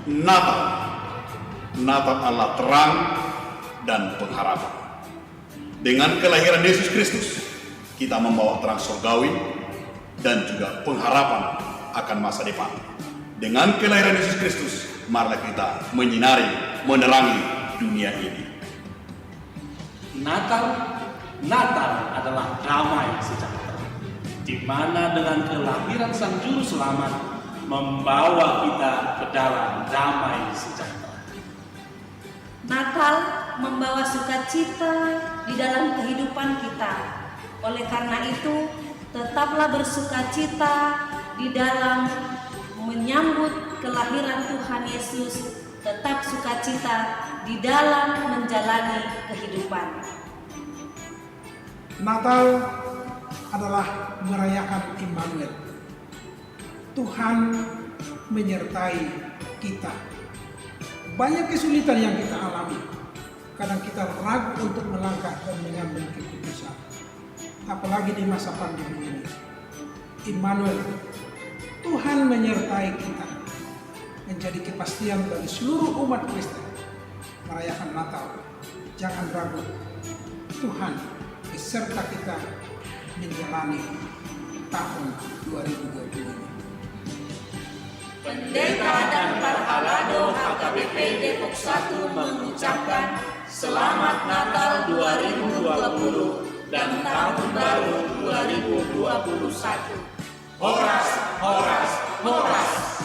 Natal. Natal adalah terang dan pengharapan. Dengan kelahiran Yesus Kristus, kita membawa terang surgawi dan juga pengharapan akan masa depan. Dengan kelahiran Yesus Kristus, marilah kita menyinari, menerangi dunia ini. Natal adalah damai sejahtera, di mana dengan kelahiran Sang Juru Selamat membawa kita ke dalam damai sejahtera. Natal membawa sukacita di dalam kehidupan kita. Oleh karena itu, tetaplah bersukacita di dalam menyambut kelahiran Tuhan Yesus. Tetap sukacita di dalam menjalani kehidupan. Natal adalah merayakan Immanuel. Tuhan menyertai kita. Banyak kesulitan yang kita alami. Kadang kita ragu untuk melangkah dan mengambil keputusan. Apalagi di masa pandemi ini. Immanuel, Tuhan menyertai kita. Menjadi kepastian bagi seluruh umat Kristen. Merayakan Natal. Jangan ragu. Tuhan beserta kita menjalani tahun 2020 ini. Pendeta dan Parhalado HKBP Depok 1 mengucapkan Selamat Natal 2020 dan Tahun Baru 2021. Horas, horas, horas.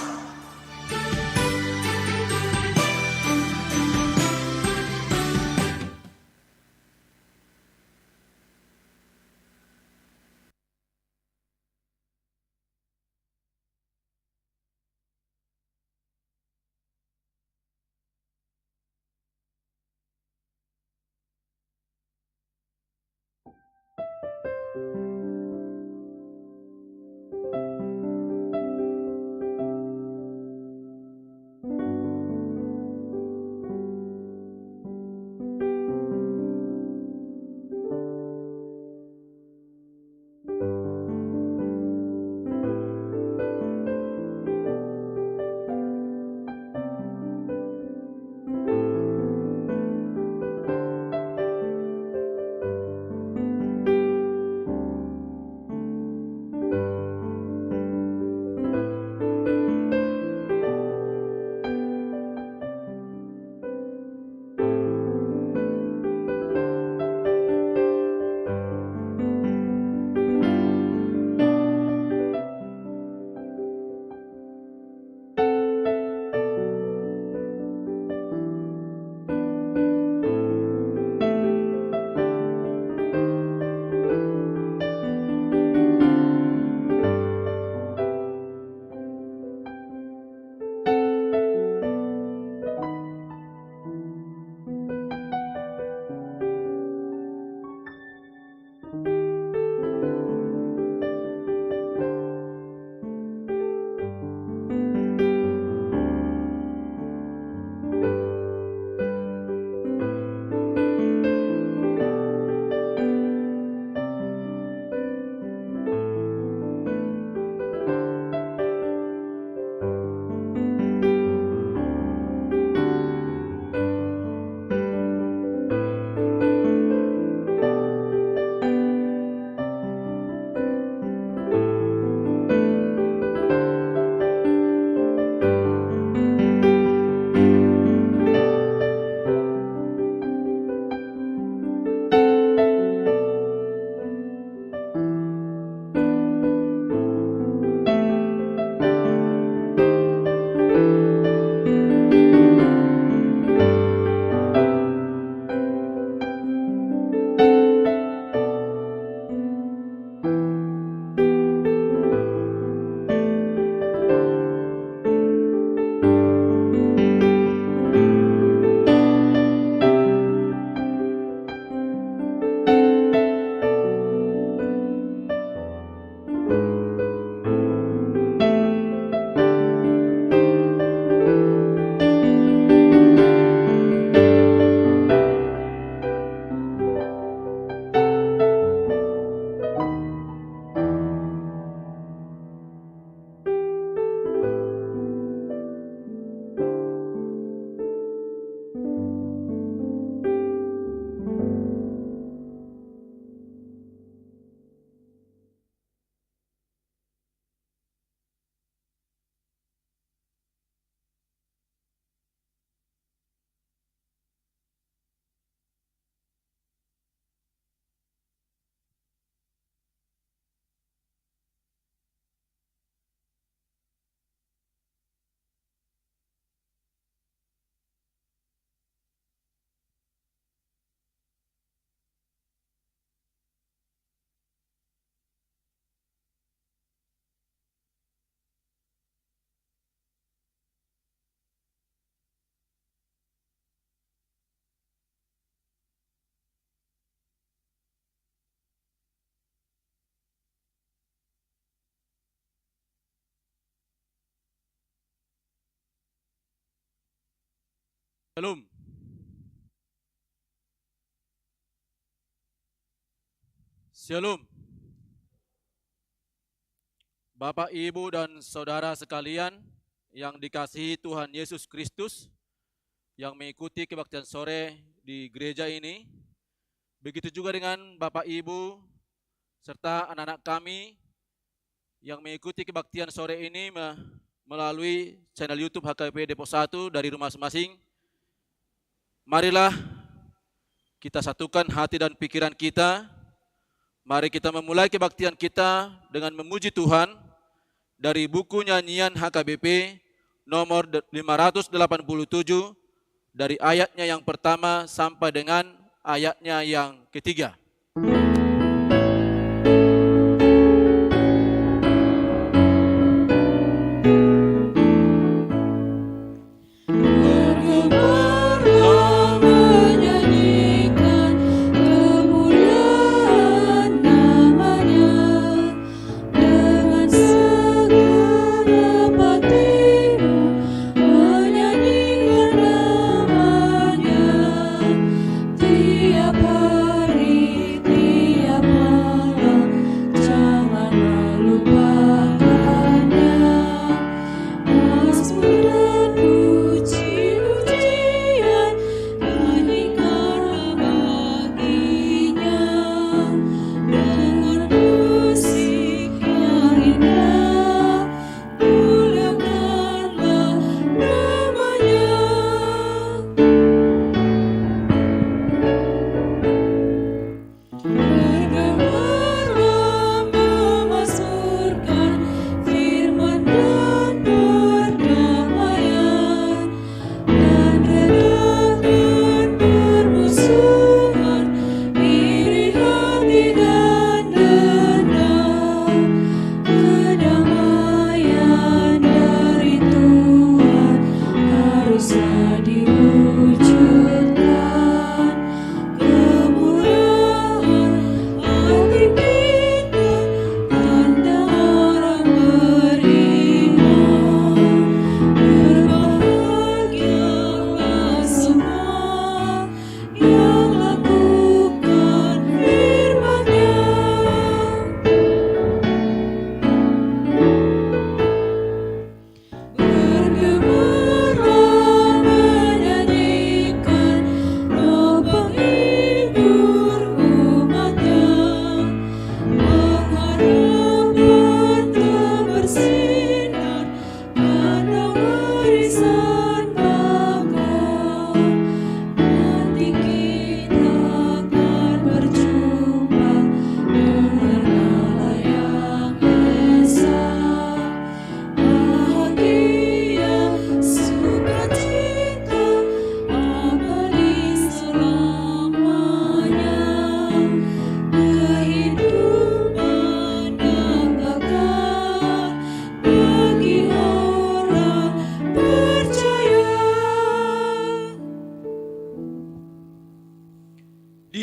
Shalom. Shalom. Bapak, Ibu, dan Saudara sekalian yang dikasihi Tuhan Yesus Kristus, yang mengikuti kebaktian sore di gereja ini, begitu juga dengan Bapak, Ibu, serta anak-anak kami yang mengikuti kebaktian sore ini melalui channel YouTube HKBP Depok 1 dari rumah masing-masing. Marilah kita satukan hati dan pikiran kita. Mari kita memulai kebaktian kita dengan memuji Tuhan dari buku nyanyian HKBP nomor 587 dari ayatnya yang pertama sampai dengan ayatnya yang ketiga.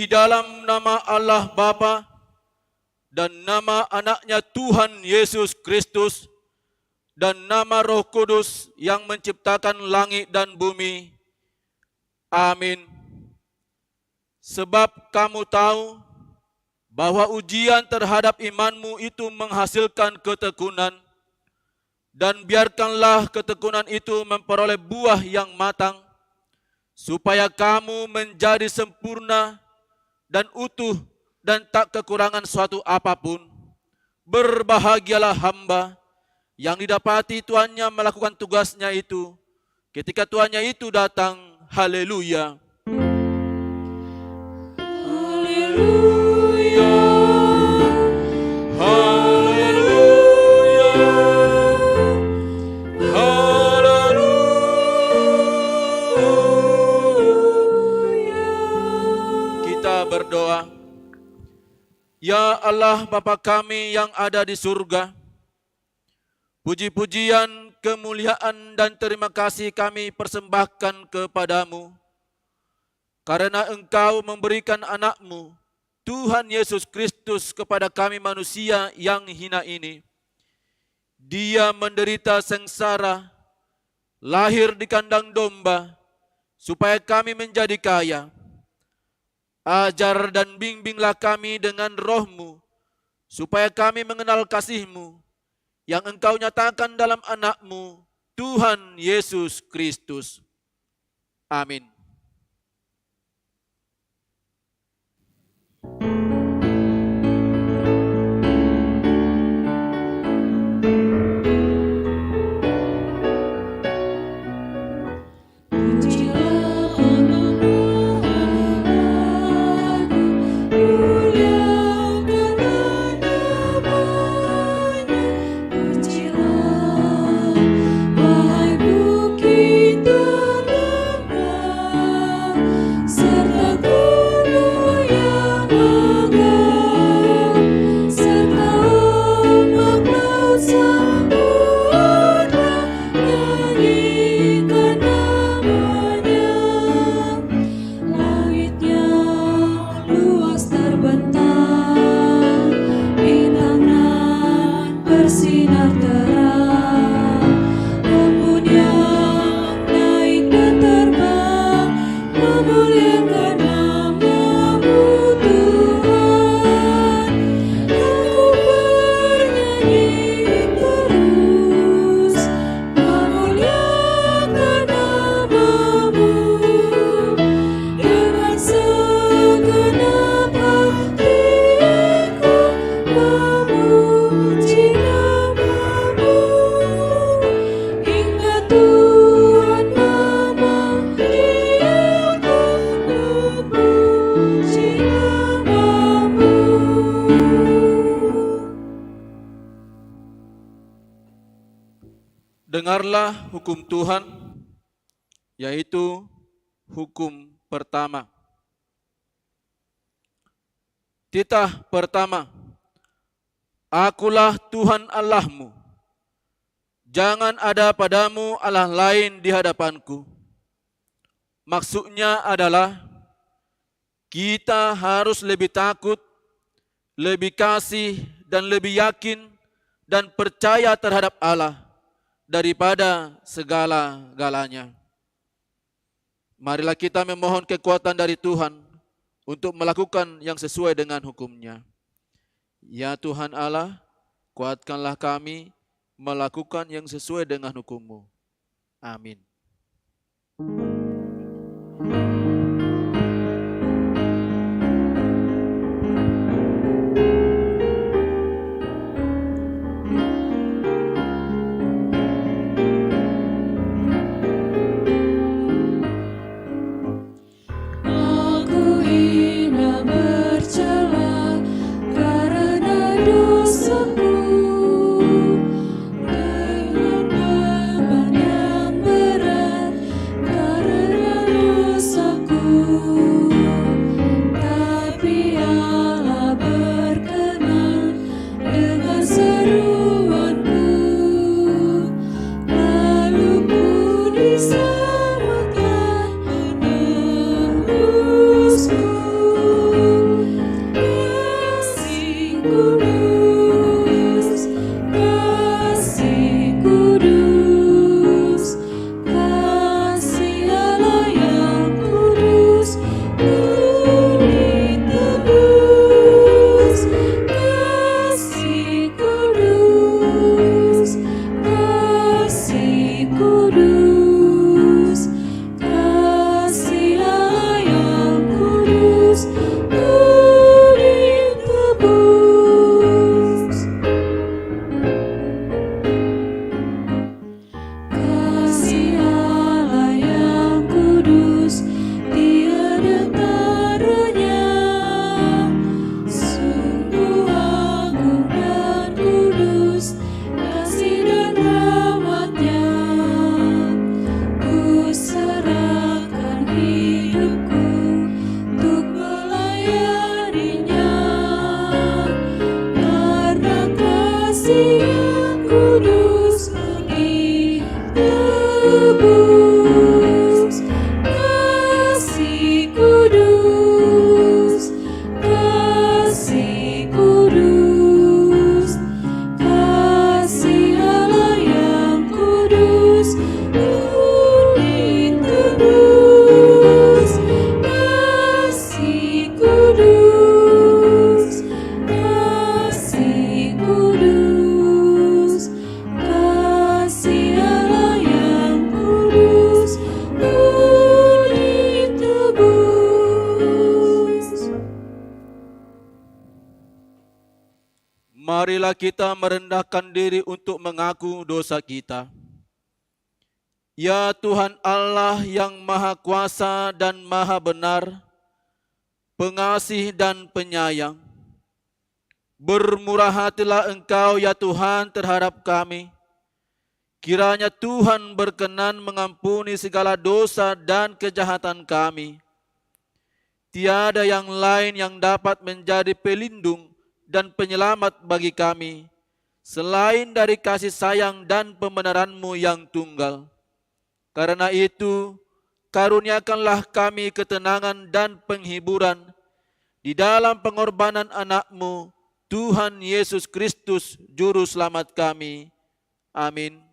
Dalam nama Allah Bapa dan nama anaknya Tuhan Yesus Kristus dan nama Roh Kudus yang menciptakan langit dan bumi. Amin. Sebab kamu tahu bahwa ujian terhadap imanmu itu menghasilkan ketekunan, dan biarkanlah ketekunan itu memperoleh buah yang matang, supaya kamu menjadi sempurna dan utuh dan tak kekurangan suatu apapun. Berbahagialah hamba yang didapati tuannya melakukan tugasnya itu ketika tuannya itu datang. Haleluya. Haleluya. Haleluya. Haleluya. Kita berdoa. Ya Allah Bapa kami yang ada di surga, puji-pujian, kemuliaan dan terima kasih kami persembahkan kepadamu, karena Engkau memberikan anakmu, Tuhan Yesus Kristus, kepada kami manusia yang hina ini. Dia menderita sengsara, lahir di kandang domba, supaya kami menjadi kaya. Ajar dan bimbinglah kami dengan roh-Mu, supaya kami mengenal kasih-Mu yang Engkau nyatakan dalam anak-Mu, Tuhan Yesus Kristus. Amin. Dengarlah hukum Tuhan, yaitu hukum pertama. Titah pertama, Akulah Tuhan Allahmu. Jangan ada padamu Allah lain di hadapanku. Maksudnya adalah kita harus lebih takut, lebih kasih, dan lebih yakin dan percaya terhadap Allah daripada segala-galanya. Marilah kita memohon kekuatan dari Tuhan untuk melakukan yang sesuai dengan hukum-Nya. Ya Tuhan Allah, kuatkanlah kami melakukan yang sesuai dengan hukum-Mu. Amin. Dengan beban yang berat. marilah kita merendahkan diri untuk mengaku dosa kita. Ya Tuhan Allah yang Maha Kuasa dan Maha Benar, pengasih dan penyayang, bermurah hatilah Engkau ya Tuhan terhadap kami. Kiranya Tuhan berkenan mengampuni segala dosa dan kejahatan kami. Tiada yang lain yang dapat menjadi pelindung dan penyelamat bagi kami, selain dari kasih sayang dan pembenaran-Mu yang tunggal. Karena itu, karuniakanlah kami ketenangan dan penghiburan di dalam pengorbanan anak-Mu, Tuhan Yesus Kristus, Juru Selamat kami. Amin.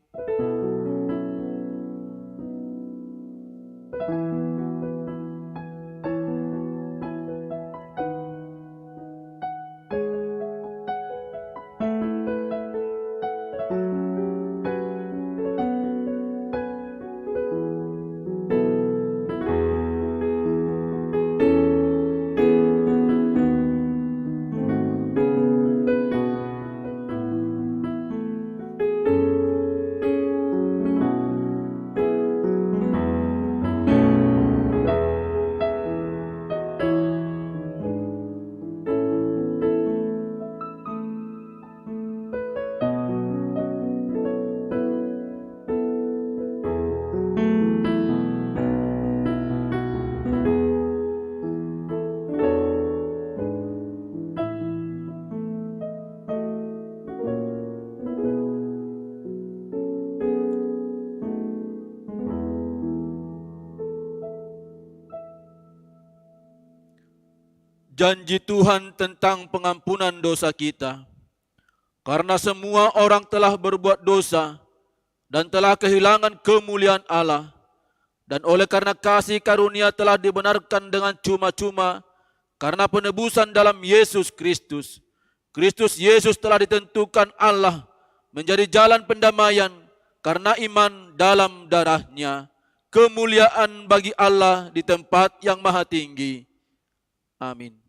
Janji Tuhan tentang pengampunan dosa kita. Karena semua orang telah berbuat dosa dan telah kehilangan kemuliaan Allah. Dan oleh karena kasih karunia telah dibenarkan dengan cuma-cuma karena penebusan dalam Yesus Kristus. Kristus Yesus telah ditentukan Allah menjadi jalan pendamaian karena iman dalam darah-Nya. Kemuliaan bagi Allah di tempat yang maha tinggi. Amin.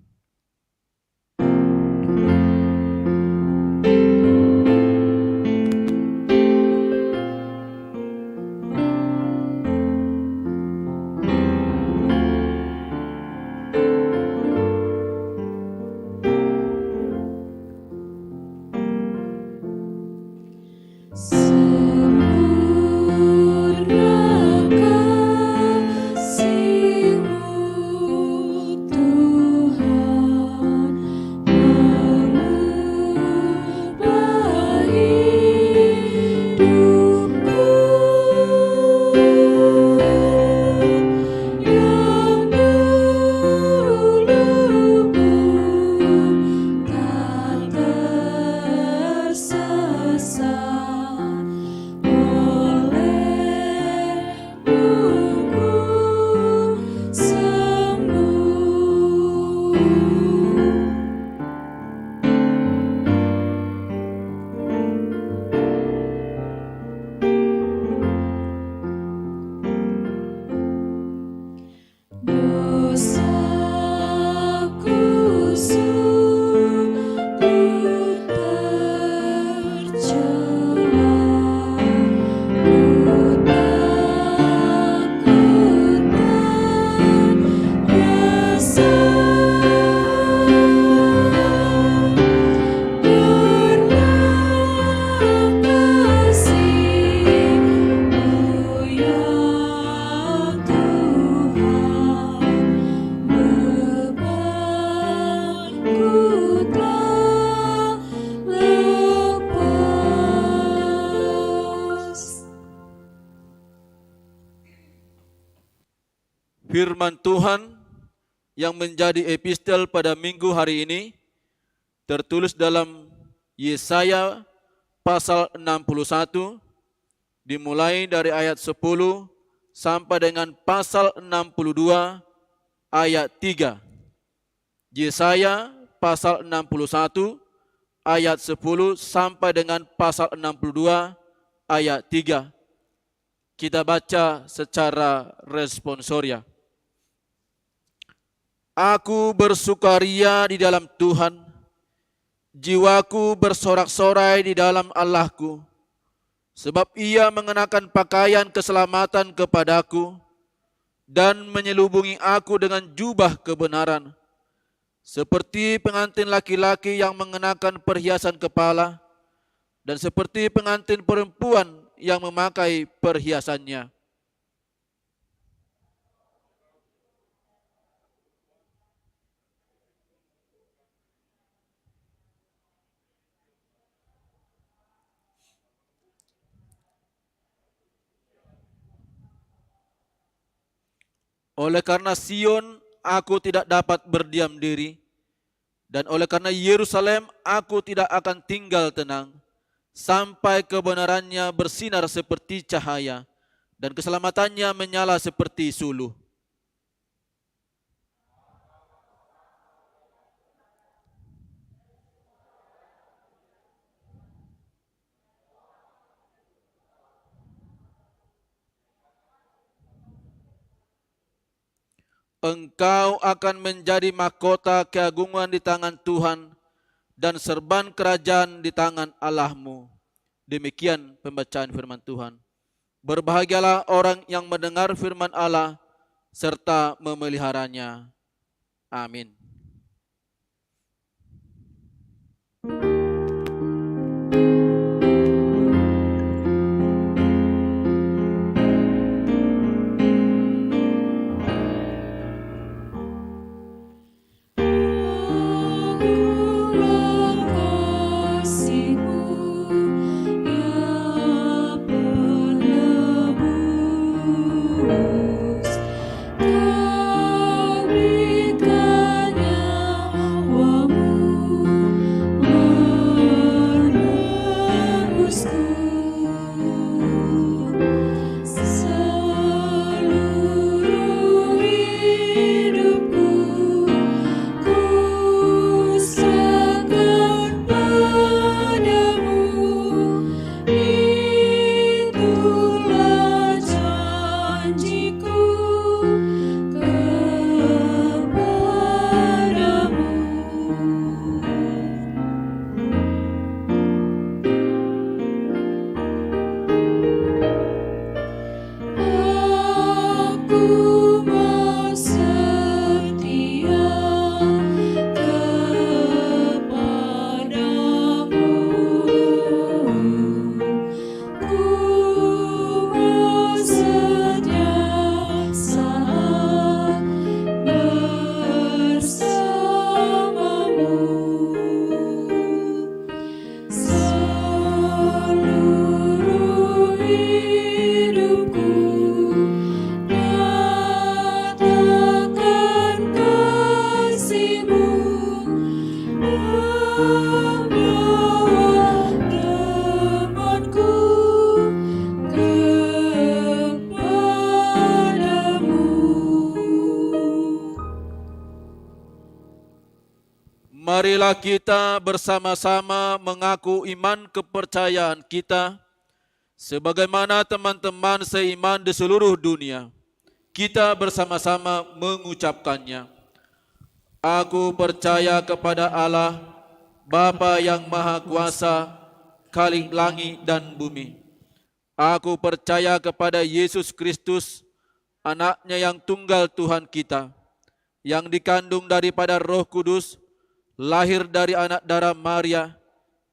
Firman Tuhan yang menjadi epistel pada minggu hari ini tertulis dalam Yesaya pasal 61 dimulai dari ayat 10 sampai dengan pasal 62 ayat 3. Yesaya pasal 61 ayat 10 sampai dengan pasal 62 ayat 3. Kita baca secara responsoria. Aku bersukaria di dalam Tuhan. Jiwaku bersorak-sorai di dalam Allahku, sebab Ia mengenakan pakaian keselamatan kepadaku dan menyelubungi aku dengan jubah kebenaran, seperti pengantin laki-laki yang mengenakan perhiasan kepala, dan seperti pengantin perempuan yang memakai perhiasannya. Oleh karena Sion, aku tidak dapat berdiam diri, dan oleh karena Yerusalem, aku tidak akan tinggal tenang, sampai kebenarannya bersinar seperti cahaya, dan keselamatannya menyala seperti suluh. Engkau akan menjadi mahkota keagungan di tangan Tuhan dan serban kerajaan di tangan Allahmu. Demikian pembacaan firman Tuhan. Berbahagialah orang yang mendengar firman Allah serta memeliharanya. Amin. Marilah kita bersama-sama mengaku iman kepercayaan kita sebagaimana teman-teman seiman di seluruh dunia. Kita bersama-sama mengucapkannya. Aku percaya kepada Allah, Bapa yang Maha Kuasa, Khalik langit dan bumi. Aku percaya kepada Yesus Kristus, anaknya yang tunggal Tuhan kita, yang dikandung daripada Roh Kudus, lahir dari anak darah Maria,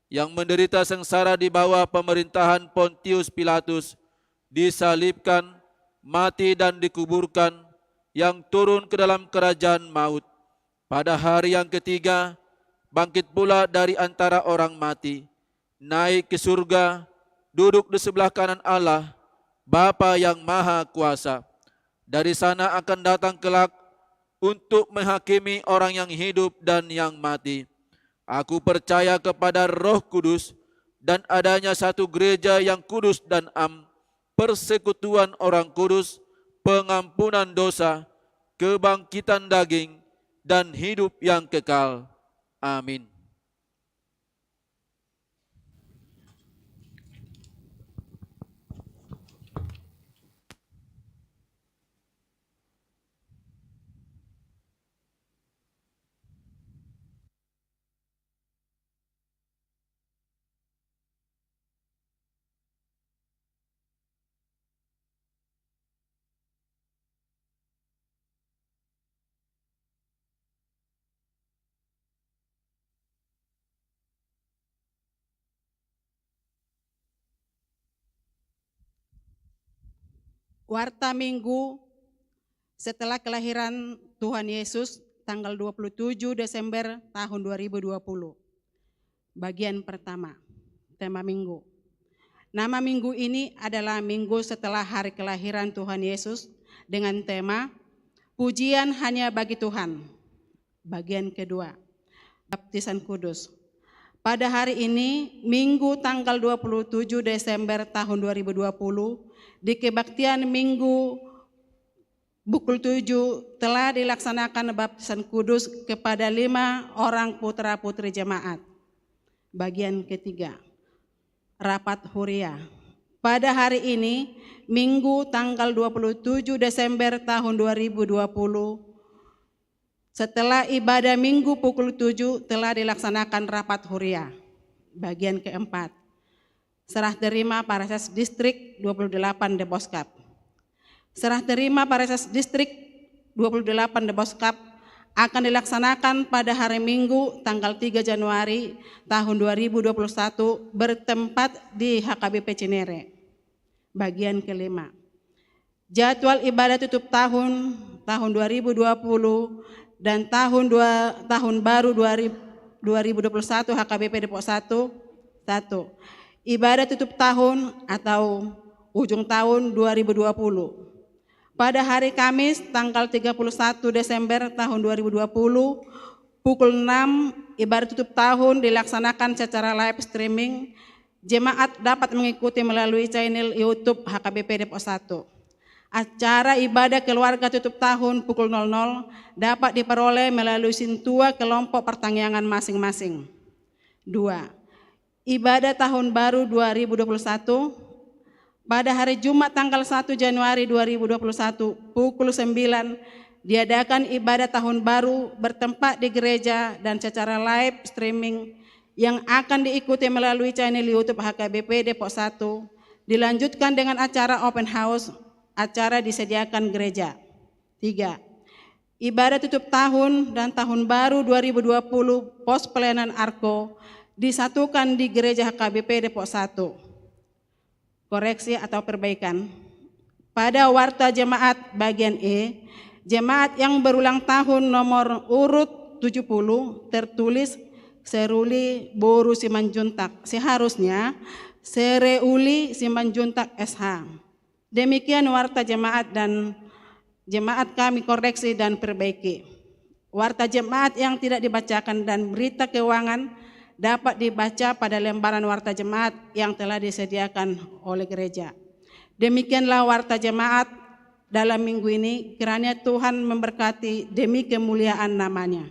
yang menderita sengsara di bawah pemerintahan Pontius Pilatus, disalibkan, mati dan dikuburkan, yang turun ke dalam kerajaan maut. Pada hari yang ketiga, bangkit pula dari antara orang mati, naik ke surga, duduk di sebelah kanan Allah, Bapa yang Maha Kuasa. Dari sana akan datang kelak untuk menghakimi orang yang hidup dan yang mati. Aku percaya kepada Roh Kudus dan adanya satu gereja yang kudus dan am, persekutuan orang kudus, pengampunan dosa, kebangkitan daging, dan hidup yang kekal. Amin. Warta Minggu setelah kelahiran Tuhan Yesus tanggal 27 Desember tahun 2020. Bagian pertama, tema minggu. Nama minggu ini adalah minggu setelah hari kelahiran Tuhan Yesus dengan tema Pujian Hanya Bagi Tuhan. Bagian kedua, Baptisan Kudus. Pada hari ini, Minggu tanggal 27 Desember tahun 2020, di kebaktian Minggu pukul 7 telah dilaksanakan baptisan kudus kepada 5 orang putra-putri jemaat. Bagian ketiga, rapat huria. Pada hari ini, Minggu tanggal 27 Desember tahun 2020, setelah ibadah Minggu pukul 7 telah dilaksanakan rapat huria. Bagian keempat, serah terima Parasas Distrik 28 Deboskap. Serah terima Parasas Distrik 28 Deboskap akan dilaksanakan pada hari Minggu tanggal 3 Januari tahun 2021 bertempat di HKBP Cinere. Bagian kelima, jadwal ibadah tutup tahun 2020 dan tahun baru 2021 HKBP Depok 1. Ibadah tutup tahun atau ujung tahun 2020. Pada hari Kamis tanggal 31 Desember tahun 2020 pukul 6 ibadah tutup tahun dilaksanakan secara live streaming. Jemaat dapat mengikuti melalui channel YouTube HKBP Depok 1. Acara ibadah keluarga tutup tahun pukul 00 dapat diperoleh melalui sintua kelompok pertanggungan masing-masing. 2. Ibadah tahun baru 2021 pada hari Jumat tanggal 1 Januari 2021 pukul 9 diadakan ibadah tahun baru bertempat di gereja dan secara live streaming yang akan diikuti melalui channel YouTube HKBP Depok 1. Dilanjutkan dengan acara open house, acara disediakan gereja. 3. Ibadah tutup tahun dan tahun baru 2020 pos pelayanan Arko disatukan di gereja HKBP Depok 1. Koreksi atau perbaikan. Pada warta jemaat bagian E, jemaat yang berulang tahun nomor urut 70 tertulis Seruli Boru Simanjuntak. Seharusnya Sereuli Simanjuntak SH. Demikian warta jemaat dan jemaat kami koreksi dan perbaiki. Warta jemaat yang tidak dibacakan dan berita keuangan dapat dibaca pada lembaran warta jemaat yang telah disediakan oleh gereja. Demikianlah warta jemaat dalam minggu ini, kiranya Tuhan memberkati demi kemuliaan namanya.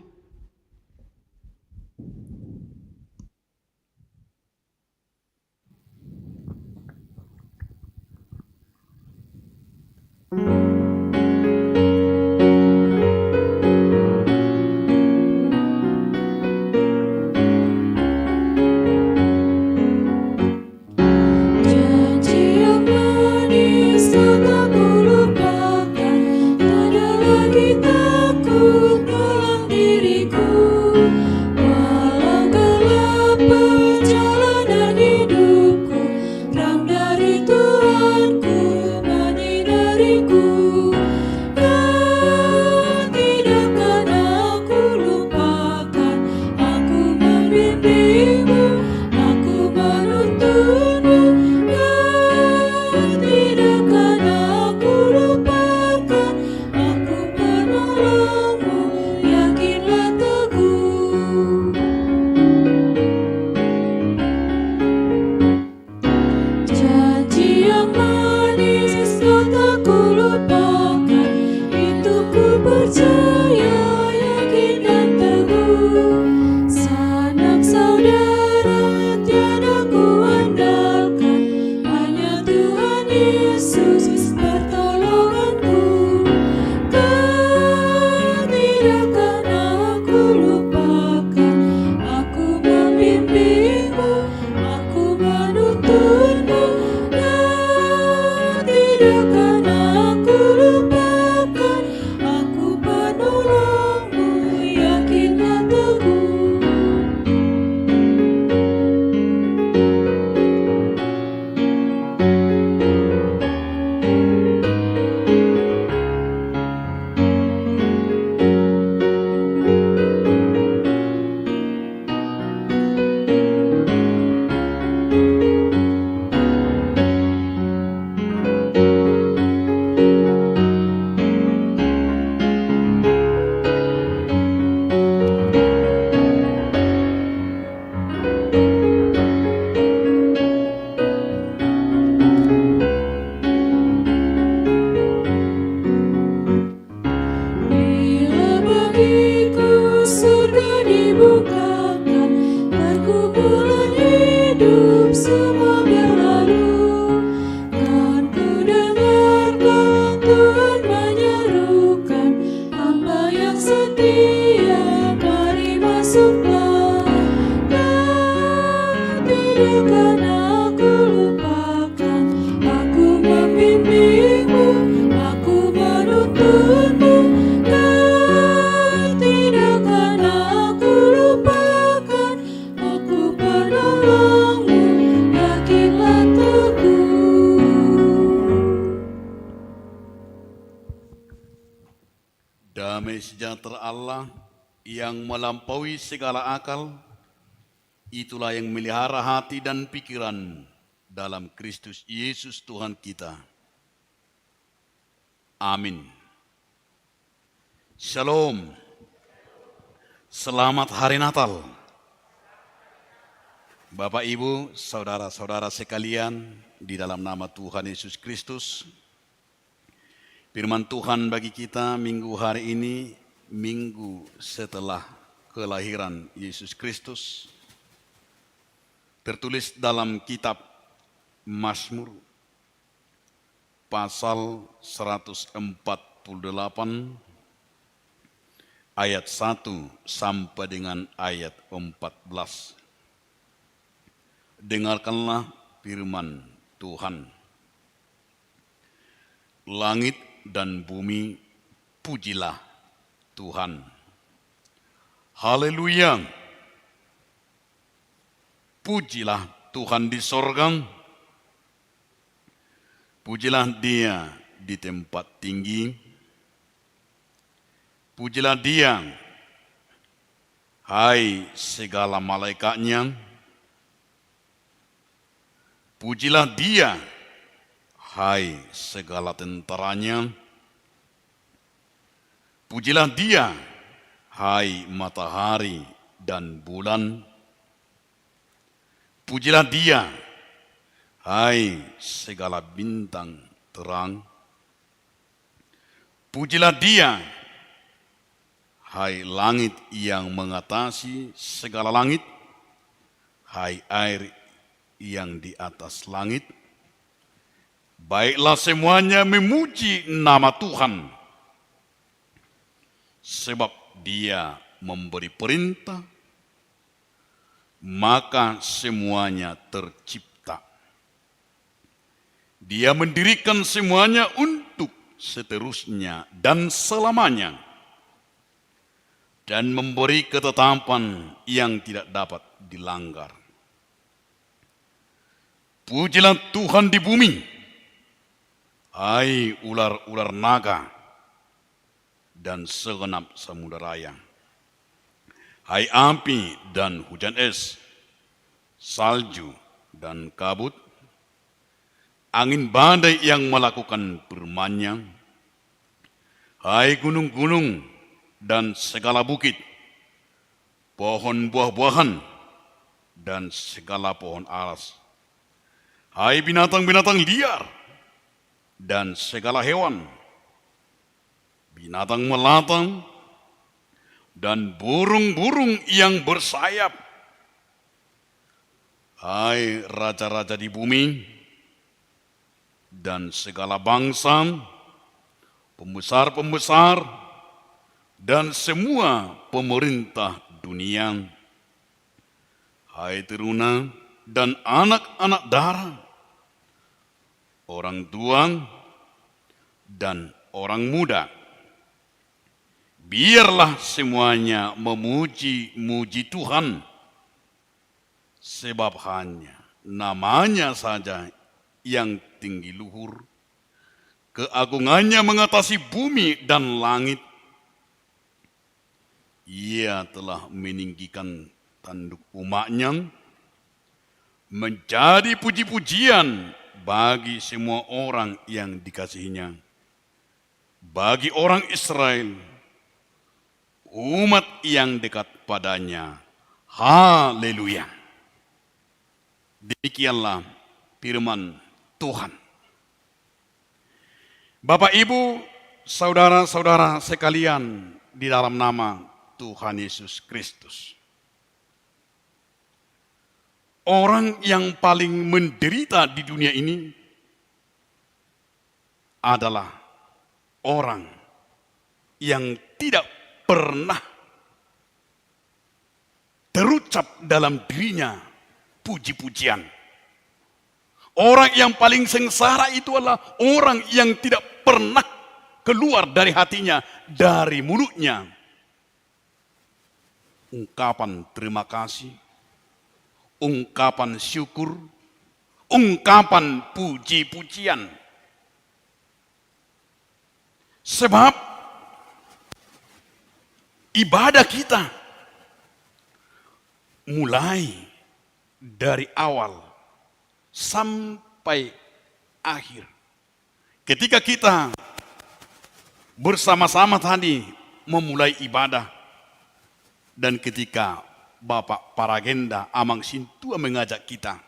Janji yang manis tak kulupakan, tak ada lagi takut dalam diri. dibukakan, perkumpulan hidup semua berlalu. Kan ku dengarkan Tuhan menyerukan, hamba yang setia, mari masuklah. Dan tidakkan aku lupakan, aku membimbingmu, aku menuntunmu. Dan tidakkan aku lupakan, aku penolongmu, yakinlah teguh. Damai sejahtera Allah yang melampaui segala akal, itulah yang melihara hati dan pikiran dalam Kristus Yesus Tuhan kita. Amin. Shalom. Selamat Hari Natal. Bapak, Ibu, saudara-saudara sekalian, di dalam nama Tuhan Yesus Kristus, firman Tuhan bagi kita minggu hari ini, minggu setelah kelahiran Yesus Kristus, tertulis dalam kitab Mazmur pasal 148 ayat 1 sampai dengan ayat 14. Dengarkanlah firman Tuhan. Langit dan bumi, pujilah Tuhan. Haleluya. Pujilah Tuhan di sorga. Pujilah Dia di tempat tinggi. Pujilah Dia, hai segala malaikatnya. Pujilah Dia, hai segala tentaranya. Pujilah Dia, hai matahari dan bulan. Pujilah Dia, hai segala bintang terang. Pujilah Dia, hai langit yang mengatasi segala langit, hai air yang di atas langit. Baiklah semuanya memuji nama Tuhan, sebab Dia memberi perintah, maka semuanya tercipta. Dia mendirikan semuanya untuk seterusnya dan selamanya, dan memberi ketetapan yang tidak dapat dilanggar. Pujilah Tuhan di bumi, hai ular-ular naga dan segenap samudera raya. Hai api dan hujan es, salju dan kabut, angin badai yang melakukan firman-Nya. Hai gunung-gunung dan segala bukit, pohon buah-buahan dan segala pohon alas. Hai binatang-binatang liar dan segala hewan, binatang melata dan burung-burung yang bersayap. Hai raja-raja di bumi dan segala bangsa, pembesar-pembesar dan semua pemerintah dunia. Hai teruna dan anak-anak darah, orang tua dan orang muda, biarlah semuanya memuji-muji Tuhan, sebab hanya namanya saja yang tinggi luhur, keagungannya mengatasi bumi dan langit. Ia telah meninggikan tanduk umatnya, menjadi puji-pujian bagi semua orang yang dikasihinya, bagi orang Israel, umat yang dekat padanya. Haleluya. Demikianlah firman Tuhan. Bapak, Ibu, saudara-saudara sekalian di dalam nama Tuhan Yesus Kristus. orang yang paling menderita di dunia ini adalah orang yang tidak pernah terucap dalam dirinya puji-pujian. Orang yang paling sengsara itu adalah orang yang tidak pernah keluar dari hatinya, dari mulutnya, ungkapan terima kasih, ungkapan syukur, ungkapan puji-pujian. Sebab ibadah kita mulai dari awal sampai akhir. Ketika kita bersama-sama tadi memulai ibadah, dan ketika Bapak Paragenda Amang Sintua mengajak kita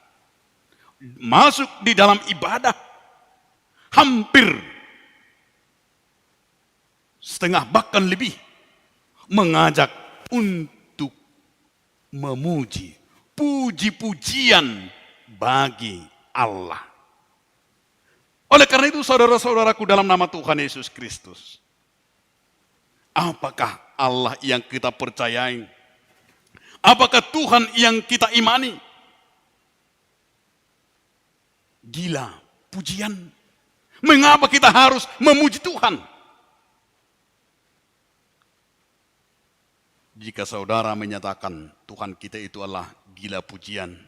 masuk di dalam ibadah, hampir setengah bahkan lebih mengajak untuk memuji, puji-pujian bagi Allah. Oleh karena itu saudara-saudaraku dalam nama Tuhan Yesus Kristus, apakah Allah yang kita percayai? Apakah Tuhan yang kita imani? Gila, pujian. Mengapa kita harus memuji Tuhan? Jika saudara menyatakan Tuhan kita itu adalah gila pujian,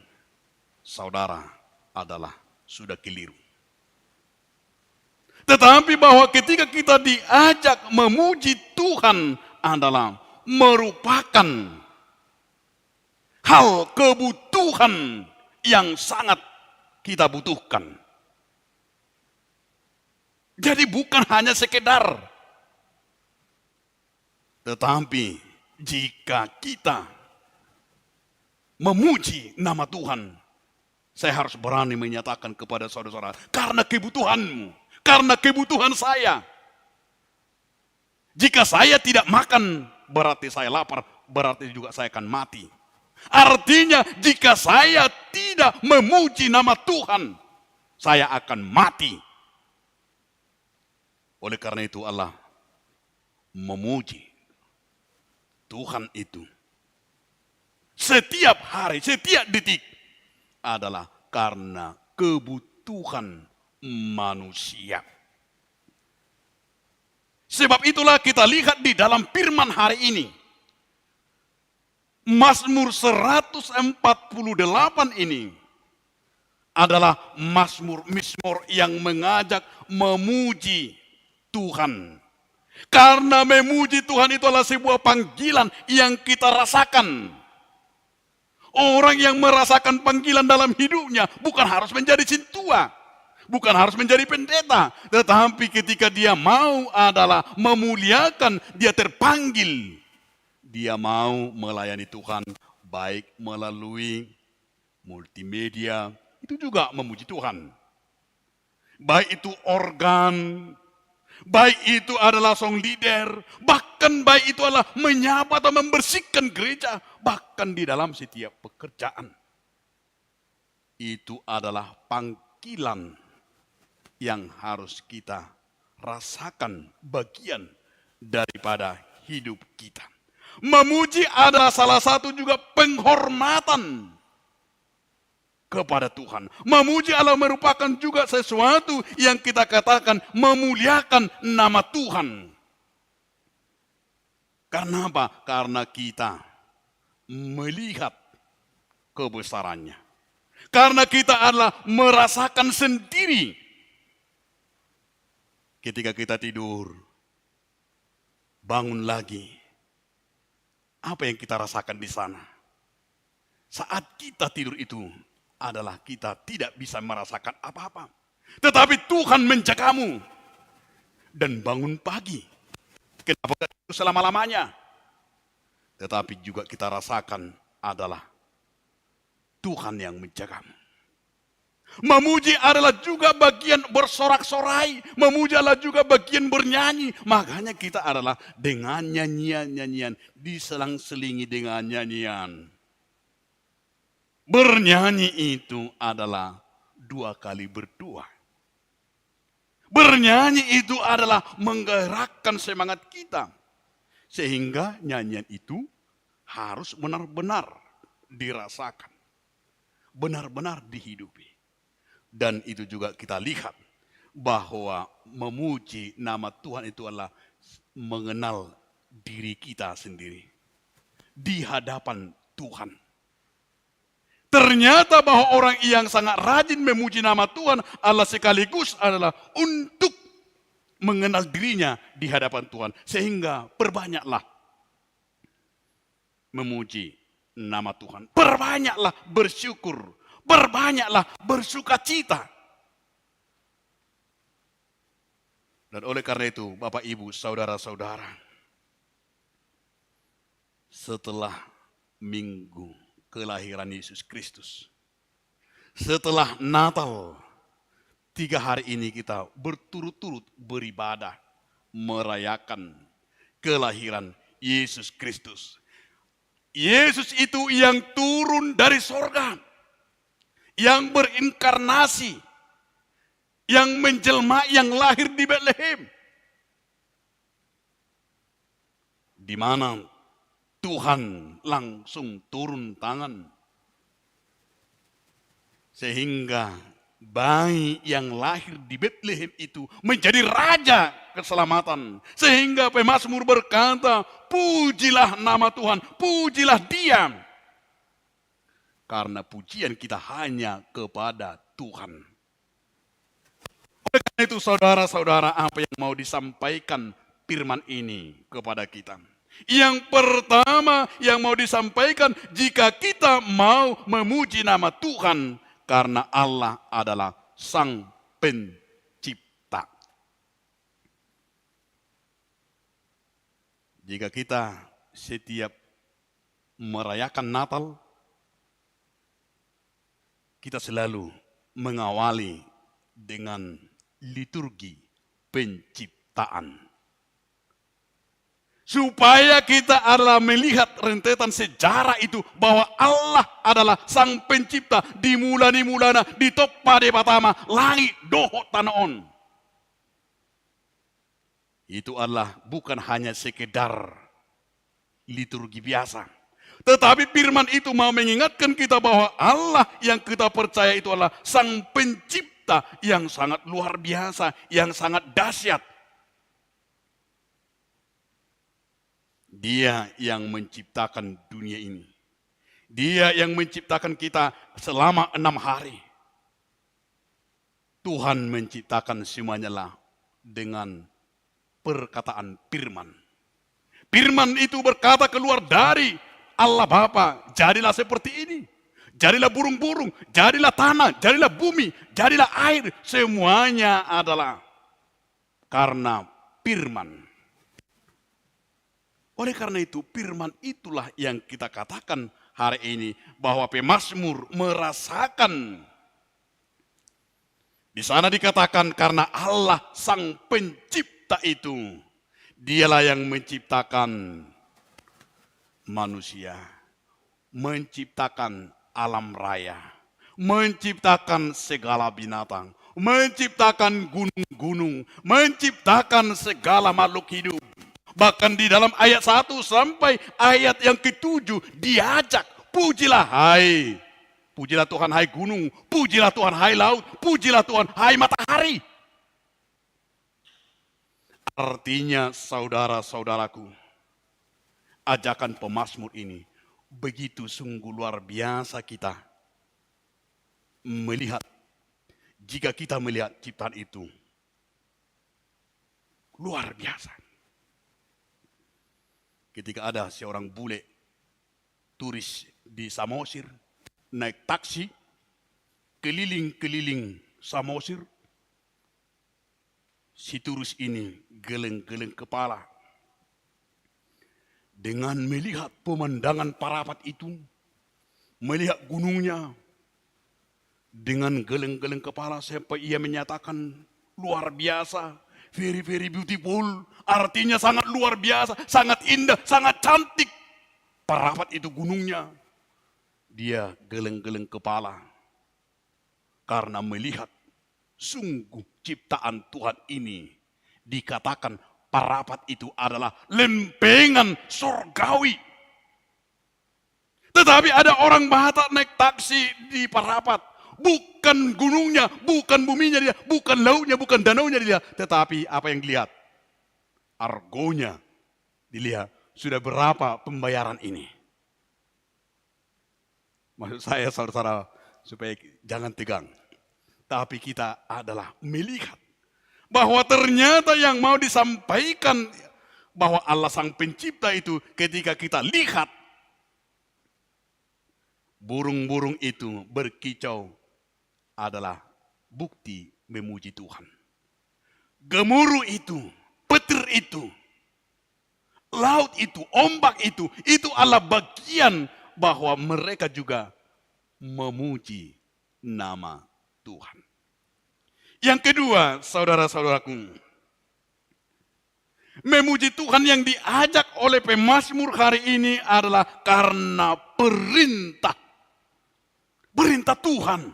saudara adalah sudah keliru. Tetapi bahwa ketika kita diajak memuji Tuhan adalah merupakan hal kebutuhan yang sangat kita butuhkan. Jadi bukan hanya sekedar, tetapi jika kita memuji nama Tuhan, saya harus berani menyatakan kepada saudara-saudara, karena kebutuhanmu, karena kebutuhan saya. Jika saya tidak makan, berarti saya lapar, berarti juga saya akan mati. Artinya jika saya tidak memuji nama Tuhan, saya akan mati. Oleh karena itu Allah memuji Tuhan itu setiap hari, setiap detik adalah karena kebutuhan manusia. Sebab itulah kita lihat di dalam firman hari ini, Mazmur 148 ini adalah Mazmur yang mengajak memuji Tuhan. Karena memuji Tuhan itu adalah sebuah panggilan yang kita rasakan. Orang yang merasakan panggilan dalam hidupnya bukan harus menjadi sintua, bukan harus menjadi pendeta, tetapi ketika dia mau adalah memuliakan, dia terpanggil, dia mau melayani Tuhan, baik melalui multimedia, itu juga memuji Tuhan. Baik itu organ, baik itu adalah song leader, bahkan baik itu adalah menyapa atau membersihkan gereja, bahkan di dalam setiap pekerjaan. Itu adalah panggilan yang harus kita rasakan bagian daripada hidup kita. Memuji adalah salah satu juga penghormatan kepada Tuhan. Memuji Allah merupakan juga sesuatu yang kita katakan memuliakan nama Tuhan. Karena apa? Karena kita melihat kebesarannya. Karena kita adalah merasakan sendiri ketika kita tidur, bangun lagi. Apa yang kita rasakan di sana? Saat kita tidur itu adalah kita tidak bisa merasakan apa-apa. Tetapi Tuhan menjagamu dan bangun pagi. Kenapa itu selama-lamanya? Tetapi juga kita rasakan adalah Tuhan yang menjagamu. Memuji adalah juga bagian bersorak-sorai. Memuji adalah juga bagian bernyanyi. Makanya kita adalah dengan nyanyian-nyanyian, diselang-selingi dengan nyanyian. Bernyanyi itu adalah dua kali berdua. Bernyanyi itu adalah menggerakkan semangat kita. Sehingga nyanyian itu harus benar-benar dirasakan. Benar-benar dihidupi. Dan itu juga kita lihat bahwa memuji nama Tuhan itu adalah mengenal diri kita sendiri. Di hadapan Tuhan. Ternyata bahwa orang yang sangat rajin memuji nama Tuhan adalah sekaligus adalah untuk mengenal dirinya di hadapan Tuhan. Sehingga perbanyaklah memuji nama Tuhan. Perbanyaklah bersyukur. Perbanyaklah bersukacita. Dan oleh karena itu Bapak Ibu saudara-saudara, setelah minggu kelahiran Yesus Kristus, setelah Natal, 3 hari ini kita berturut-turut beribadah, merayakan kelahiran Yesus Kristus. Yesus itu yang turun dari sorga, yang berinkarnasi, yang menjelma, yang lahir di Betlehem. Di mana Tuhan langsung turun tangan. Sehingga bayi yang lahir di Betlehem itu menjadi raja keselamatan. Sehingga pemazmur berkata, pujilah nama Tuhan, pujilah Dia. Karena pujian kita hanya kepada Tuhan. Oleh karena itu saudara-saudara, apa yang mau disampaikan firman ini kepada kita? Yang pertama yang mau disampaikan, jika kita mau memuji nama Tuhan, karena Allah adalah Sang Pencipta. Jika kita setiap merayakan Natal, kita selalu mengawali dengan liturgi penciptaan. Supaya kita adalah melihat rentetan sejarah itu bahwa Allah adalah Sang Pencipta di mulana di topa de patama langit doho tanaon. Itu adalah bukan hanya sekedar liturgi biasa. Tetapi firman itu mau mengingatkan kita bahwa Allah yang kita percaya itu adalah Sang Pencipta yang sangat luar biasa, yang sangat dahsyat. Dia yang menciptakan dunia ini. Dia yang menciptakan kita selama 6 hari. Tuhan menciptakan semuanya lah dengan perkataan firman. Firman itu berkata keluar dari Allah Bapa, jadilah seperti ini. Jadilah burung-burung, jadilah tanah, jadilah bumi, jadilah air. Semuanya adalah karena firman. Oleh karena itu firman itulah yang kita katakan hari ini bahwa pemazmur merasakan. Di sana dikatakan karena Allah Sang Pencipta itu, Dialah yang menciptakan manusia, menciptakan alam raya, menciptakan segala binatang, menciptakan gunung-gunung, menciptakan segala makhluk hidup. Bahkan di dalam ayat 1 sampai ayat yang ke-7 diajak, pujilah Tuhan hai gunung, pujilah Tuhan hai laut, pujilah Tuhan hai matahari. Artinya saudara-saudaraku, ajakan pemazmur ini begitu sungguh luar biasa kita melihat. Jika kita melihat ciptaan itu, luar biasa. Ketika ada seorang bule turis di Samosir, naik taksi, keliling-keliling Samosir, si turis ini geleng-geleng kepala. Dengan melihat pemandangan Parapat itu, melihat gunungnya, dengan geleng-geleng kepala sampai ia menyatakan luar biasa, very very beautiful, artinya sangat luar biasa, sangat indah, sangat cantik. Parapat itu gunungnya. dia geleng-geleng kepala karena melihat sungguh ciptaan Tuhan ini dikatakan Parapat itu adalah lempengan surgawi. Tetapi ada orang Batak naik taksi di Parapat. Bukan gunungnya, bukan buminya dia, bukan lautnya, bukan danaunya dia. Tetapi apa yang dilihat? Argonya dilihat. Sudah berapa pembayaran ini? Maksud saya saudara-saudara, supaya jangan tegang. Tapi kita adalah melihat bahwa ternyata yang mau disampaikan bahwa Allah Sang Pencipta itu ketika kita lihat burung-burung itu berkicau adalah bukti memuji Tuhan. Gemuruh itu, petir itu, laut itu, ombak itu adalah bagian bahwa mereka juga memuji nama Tuhan. Yang kedua, saudara-saudaraku, memuji Tuhan yang diajak oleh pemazmur hari ini adalah karena perintah. Perintah Tuhan.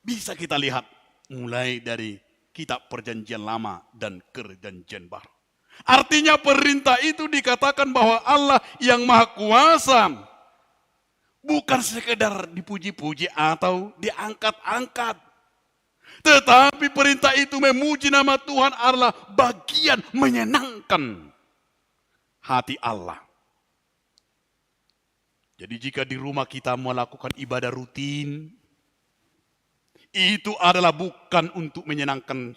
Bisa kita lihat mulai dari kitab Perjanjian Lama dan Perjanjian Baru. Artinya perintah itu dikatakan bahwa Allah yang Maha Kuasa bukan sekedar dipuji-puji atau diangkat-angkat. Tetapi perintah itu memuji nama Tuhan adalah bagian menyenangkan hati Allah. Jadi jika di rumah kita melakukan ibadah rutin, itu adalah bukan untuk menyenangkan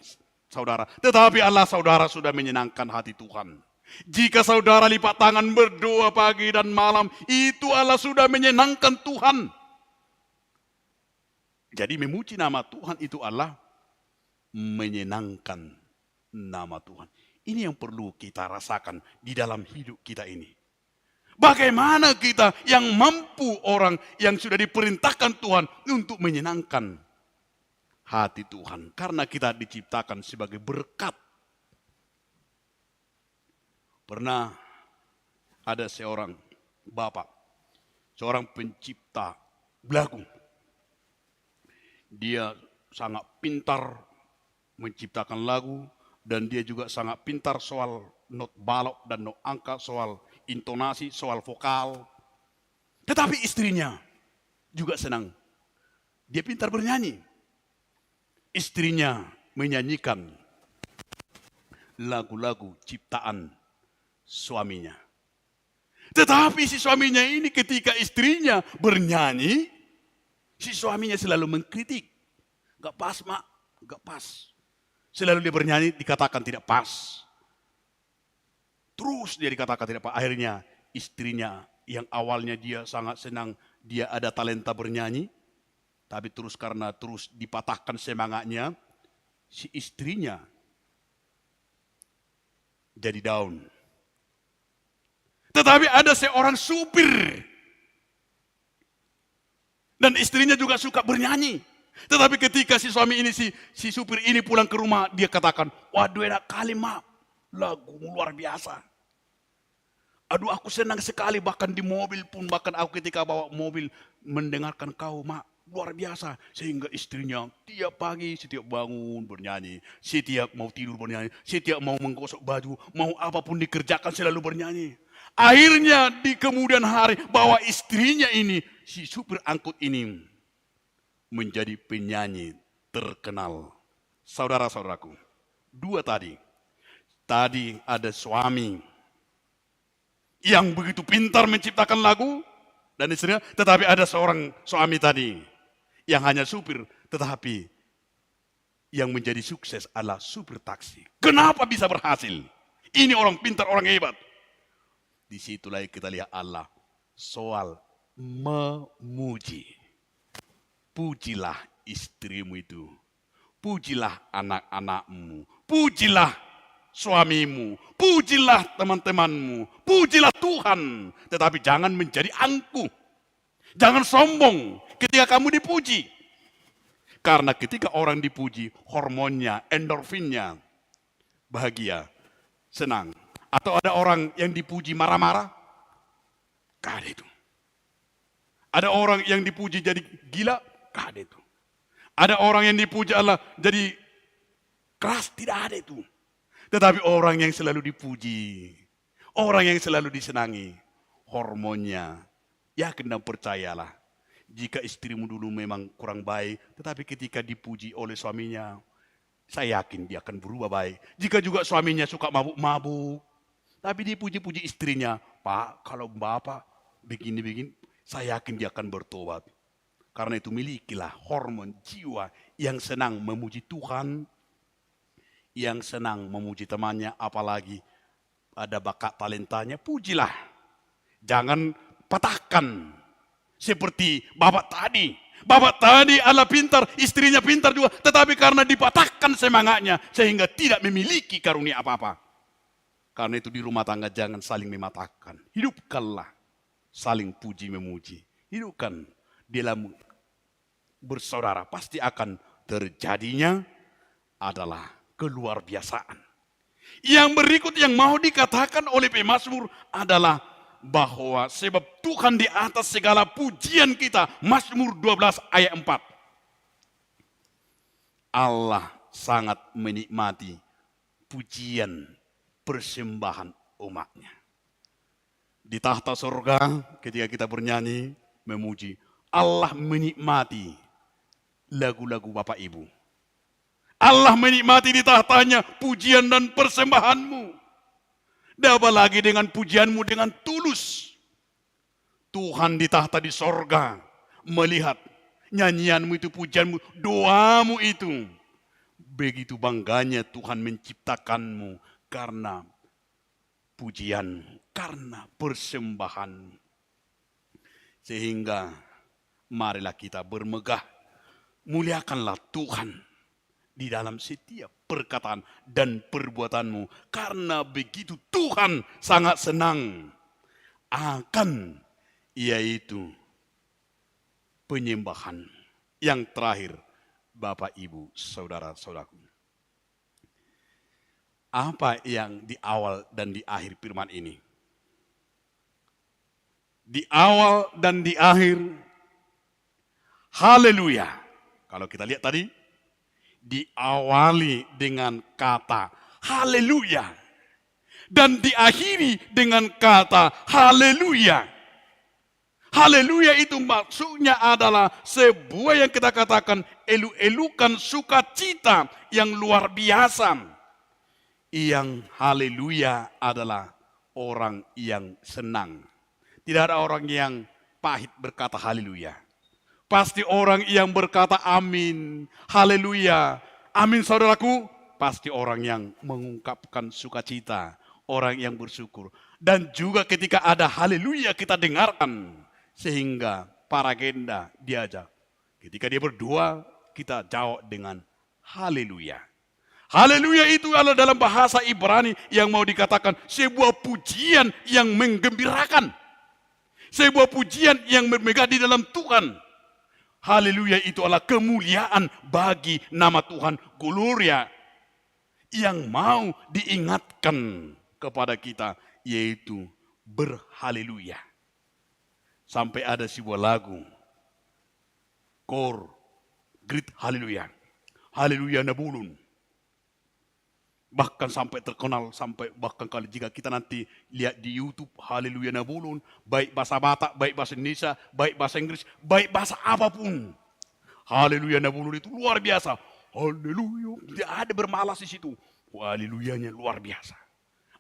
saudara. Tetapi Allah saudara sudah menyenangkan hati Tuhan. Jika saudara lipat tangan berdoa pagi dan malam, itu Allah sudah menyenangkan Tuhan. Jadi memuji nama Tuhan itu Allah menyenangkan nama Tuhan. Ini yang perlu kita rasakan di dalam hidup kita ini. Bagaimana kita yang mampu orang yang sudah diperintahkan Tuhan untuk menyenangkan hati Tuhan. Karena kita diciptakan sebagai berkat. Pernah ada seorang bapak, seorang pencipta lagu. Dia sangat pintar menciptakan lagu dan dia juga sangat pintar soal not balok dan not angka, soal intonasi, soal vokal. Tetapi istrinya juga senang. Dia pintar bernyanyi. Istrinya menyanyikan lagu-lagu ciptaan suaminya. Tetapi si suaminya ini ketika istrinya bernyanyi, si suaminya selalu mengkritik. Gak pas mak, gak pas. Selalu dia bernyanyi dikatakan tidak pas. Terus dia dikatakan tidak pas. Akhirnya istrinya yang awalnya dia sangat senang, dia ada talenta bernyanyi. Tapi terus karena terus dipatahkan semangatnya, si istrinya jadi down. Tetapi ada seorang supir. Dan istrinya juga suka bernyanyi. Tetapi ketika si suami ini, si supir ini pulang ke rumah, dia katakan, waduh enak kali mak, lagu luar biasa. Aduh aku senang sekali, bahkan di mobil pun, bahkan aku ketika bawa mobil mendengarkan kau mak, luar biasa. Sehingga istrinya tiap pagi, setiap bangun bernyanyi, setiap mau tidur bernyanyi, setiap mau menggosok baju, mau apapun dikerjakan selalu bernyanyi. Akhirnya di kemudian hari bahwa istrinya ini, si supir angkut ini menjadi penyanyi terkenal. Saudara-saudaraku, dua tadi. Tadi ada suami yang begitu pintar menciptakan lagu dan istrinya, tetapi ada seorang suami tadi yang hanya supir, tetapi yang menjadi sukses adalah supir taksi. Kenapa bisa berhasil? Ini orang pintar, orang hebat. Disitulah kita lihat Allah soal memuji. Pujilah istrimu itu. Pujilah anak-anakmu. Pujilah suamimu. Pujilah teman-temanmu. Pujilah Tuhan. Tetapi jangan menjadi angkuh. Jangan sombong ketika kamu dipuji. Karena ketika orang dipuji, hormonnya, endorfinnya bahagia, senang. Atau ada orang yang dipuji marah-marah? Gak ada itu. Ada orang yang dipuji jadi gila, gak ada itu. Ada orang yang dipuji Allah jadi keras, tidak ada itu. Tetapi orang yang selalu dipuji, orang yang selalu disenangi, hormonnya, yakin dan percayalah. Jika istrimu dulu memang kurang baik, tetapi ketika dipuji oleh suaminya, saya yakin dia akan berubah baik. Jika juga suaminya suka mabuk-mabuk, tapi dipuji-puji istrinya, Pak, kalau Bapak begini-begini, saya yakin dia akan bertobat. Karena itu milikilah hormon jiwa yang senang memuji Tuhan, yang senang memuji temannya, apalagi ada bakat talentanya, pujilah. Jangan patahkan. Seperti bapak tadi. Bapak tadi adalah pintar, istrinya pintar juga. Tetapi karena dipatahkan semangatnya, sehingga tidak memiliki karunia apa-apa. Karena itu di rumah tangga jangan saling mematahkan. Hidupkanlah saling puji memuji. Hidupkan di dalam bersaudara. Pasti akan terjadinya adalah keluar biasaan. Yang berikut yang mau dikatakan oleh pemazmur adalah bahwa sebab Tuhan di atas segala pujian kita. Mazmur 12 ayat 4. Allah sangat menikmati pujian persembahan umatnya. Di tahta surga ketika kita bernyanyi memuji, Allah menikmati lagu-lagu Bapak Ibu. Allah menikmati di tahtanya pujian dan persembahanmu. Dan apalagi dengan pujianmu dengan tulus. Tuhan di tahta di sorga melihat nyanyianmu itu, pujianmu, doamu itu. Begitu bangganya Tuhan menciptakanmu karena pujian, karena persembahan. Sehingga marilah kita bermegah, muliakanlah Tuhan di dalam setiap perkataan dan perbuatanmu. Karena begitu Tuhan sangat senang akan yaitu penyembahan. Yang terakhir, Bapak, Ibu, Saudara-saudaraku. Apa yang di awal dan di akhir firman ini? Di awal dan di akhir, haleluya. Kalau kita lihat tadi, diawali dengan kata haleluya dan diakhiri dengan kata haleluya. Haleluya itu maksudnya adalah sebuah yang kita katakan elu-elukan sukacita yang luar biasa. Yang haleluya adalah orang yang senang. Tidak ada orang yang pahit berkata haleluya. Pasti orang yang berkata amin, haleluya, amin saudaraku. Pasti orang yang mengungkapkan sukacita, orang yang bersyukur. Dan juga ketika ada haleluya kita dengarkan. Sehingga para agenda diajak. Ketika dia berdoa, kita jawab dengan haleluya. Haleluya itu adalah dalam bahasa Ibrani yang mau dikatakan sebuah pujian yang menggembirakan. Sebuah pujian yang bermegah di dalam Tuhan. Haleluya itu adalah kemuliaan bagi nama Tuhan, gloria yang mau diingatkan kepada kita, yaitu berhaleluya. Sampai ada sebuah lagu, Kor, Great Haleluya, Haleluya Nabulun. Bahkan sampai terkenal, sampai bahkan kalau jika kita nanti lihat di YouTube Haleluya Nabulun, baik bahasa Batak, baik bahasa Indonesia, baik bahasa Inggris, baik bahasa apapun. Haleluya Nabulun itu luar biasa. Haleluya, tidak ada bermalas di situ. Haleluyanya luar biasa.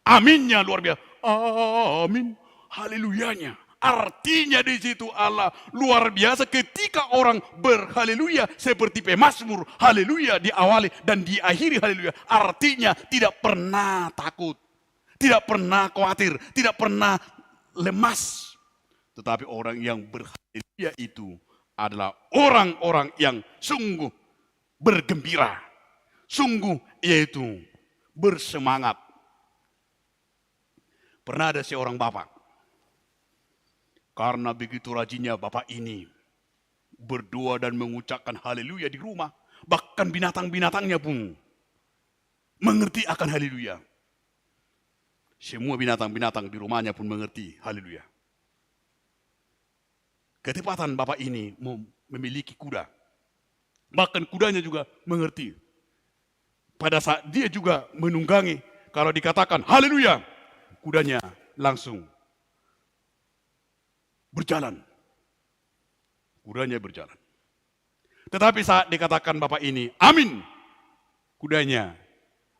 Aminnya luar biasa. Amin. Haleluyanya. Artinya di situ Allah luar biasa ketika orang berhaleluya seperti pemazmur haleluya diawali dan diakhiri haleluya. Artinya tidak pernah takut, tidak pernah khawatir, tidak pernah lemas. Tetapi orang yang berhaleluya itu adalah orang-orang yang sungguh bergembira, sungguh yaitu bersemangat. Pernah ada seorang bapak. Karena begitu rajinnya bapak ini berdoa dan mengucapkan haleluya di rumah. Bahkan binatang-binatangnya pun mengerti akan haleluya. Semua binatang-binatang di rumahnya pun mengerti haleluya. ketepatan bapak ini memiliki kuda. Bahkan kudanya juga mengerti. Pada saat dia juga menunggangi, kalau dikatakan haleluya, kudanya langsung berjalan. Kudanya berjalan. Tetapi saat dikatakan bapak ini, amin, kudanya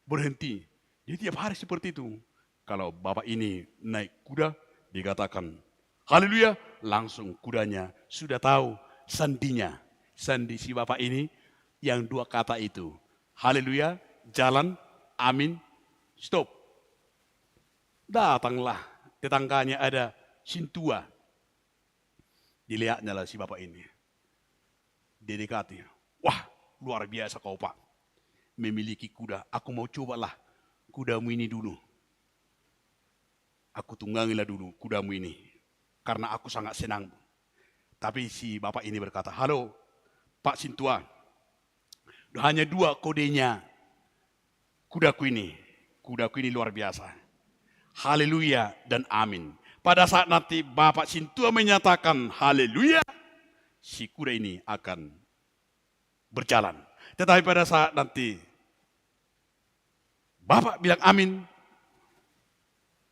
berhenti. Jadi tiap hari seperti itu. Kalau bapak ini naik kuda, dikatakan haleluya, langsung kudanya sudah tahu sandinya. Sandi si bapak ini yang dua kata itu. Haleluya, jalan, amin, stop. Datanglah tetangganya ada Sintua. Dilihatnya lah si bapak ini. Didekati. Wah, luar biasa kau pak. Memiliki kuda. Aku mau cobalah kudamu ini dulu. Aku tunggangilah dulu kudamu ini. Karena aku sangat senang. Tapi si bapak ini berkata, halo Pak Sintua. Hanya dua kodenya kudaku ini. Kudaku ini luar biasa. Haleluya dan amin. Pada saat nanti Bapak Sintua menyatakan haleluya, si kuda ini akan berjalan. Tetapi pada saat nanti Bapak bilang amin,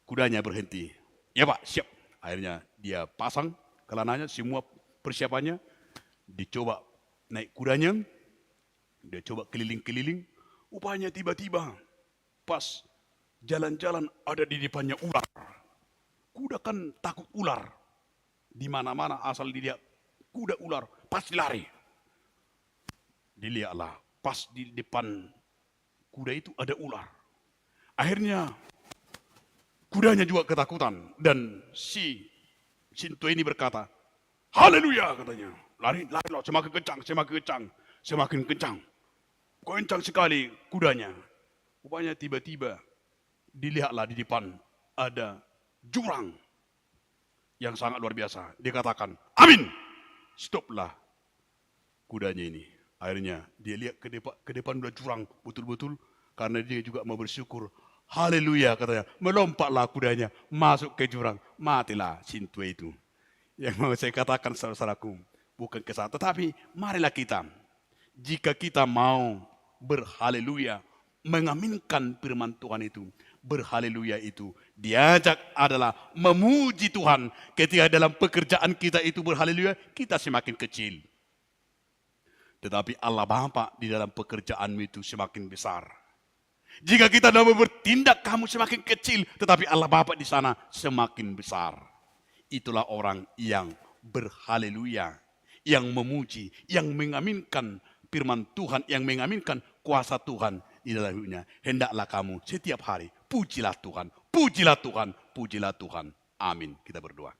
kudanya berhenti. Ya Pak, siap. Akhirnya dia pasang kelananya, semua persiapannya. Dicoba naik kudanya, dia coba keliling-keliling. Rupanya tiba-tiba pas jalan-jalan ada di depannya ular. Kuda kan takut ular. Di mana-mana asal dilihat kuda ular, pasti lari. Dilihatlah, pas di depan kuda itu ada ular. Akhirnya kudanya juga ketakutan dan si Sintua ini berkata, haleluya katanya. Lari loh, semakin kencang, semakin kencang. Kencang sekali kudanya. Rupanya tiba-tiba dilihatlah di depan ada jurang yang sangat luar biasa. Dia katakan, amin. Stoplah kudanya ini. Akhirnya dia lihat ke depan udah jurang betul-betul. Karena dia juga mau bersyukur. Haleluya katanya. Melompatlah kudanya masuk ke jurang. Matilah Sintua itu. Yang mau saya katakan saudaraku. Bukan kesalahan. Tetapi marilah kita. Jika kita mau berhaleluya. Mengaminkan firman Tuhan itu. Berhaleluya itu diajak adalah memuji Tuhan. Ketika dalam pekerjaan kita itu berhaleluya, kita semakin kecil. Tetapi Allah Bapa di dalam pekerjaanmu itu semakin besar. Jika kita dalam bertindak, kamu semakin kecil, tetapi Allah Bapa di sana semakin besar. Itulah orang yang berhaleluya, yang memuji, yang mengaminkan firman Tuhan, yang mengaminkan kuasa Tuhan di dalam hidupnya. Hendaklah kamu setiap hari pujilah Tuhan, pujilah Tuhan, pujilah Tuhan. Amin. Kita berdoa.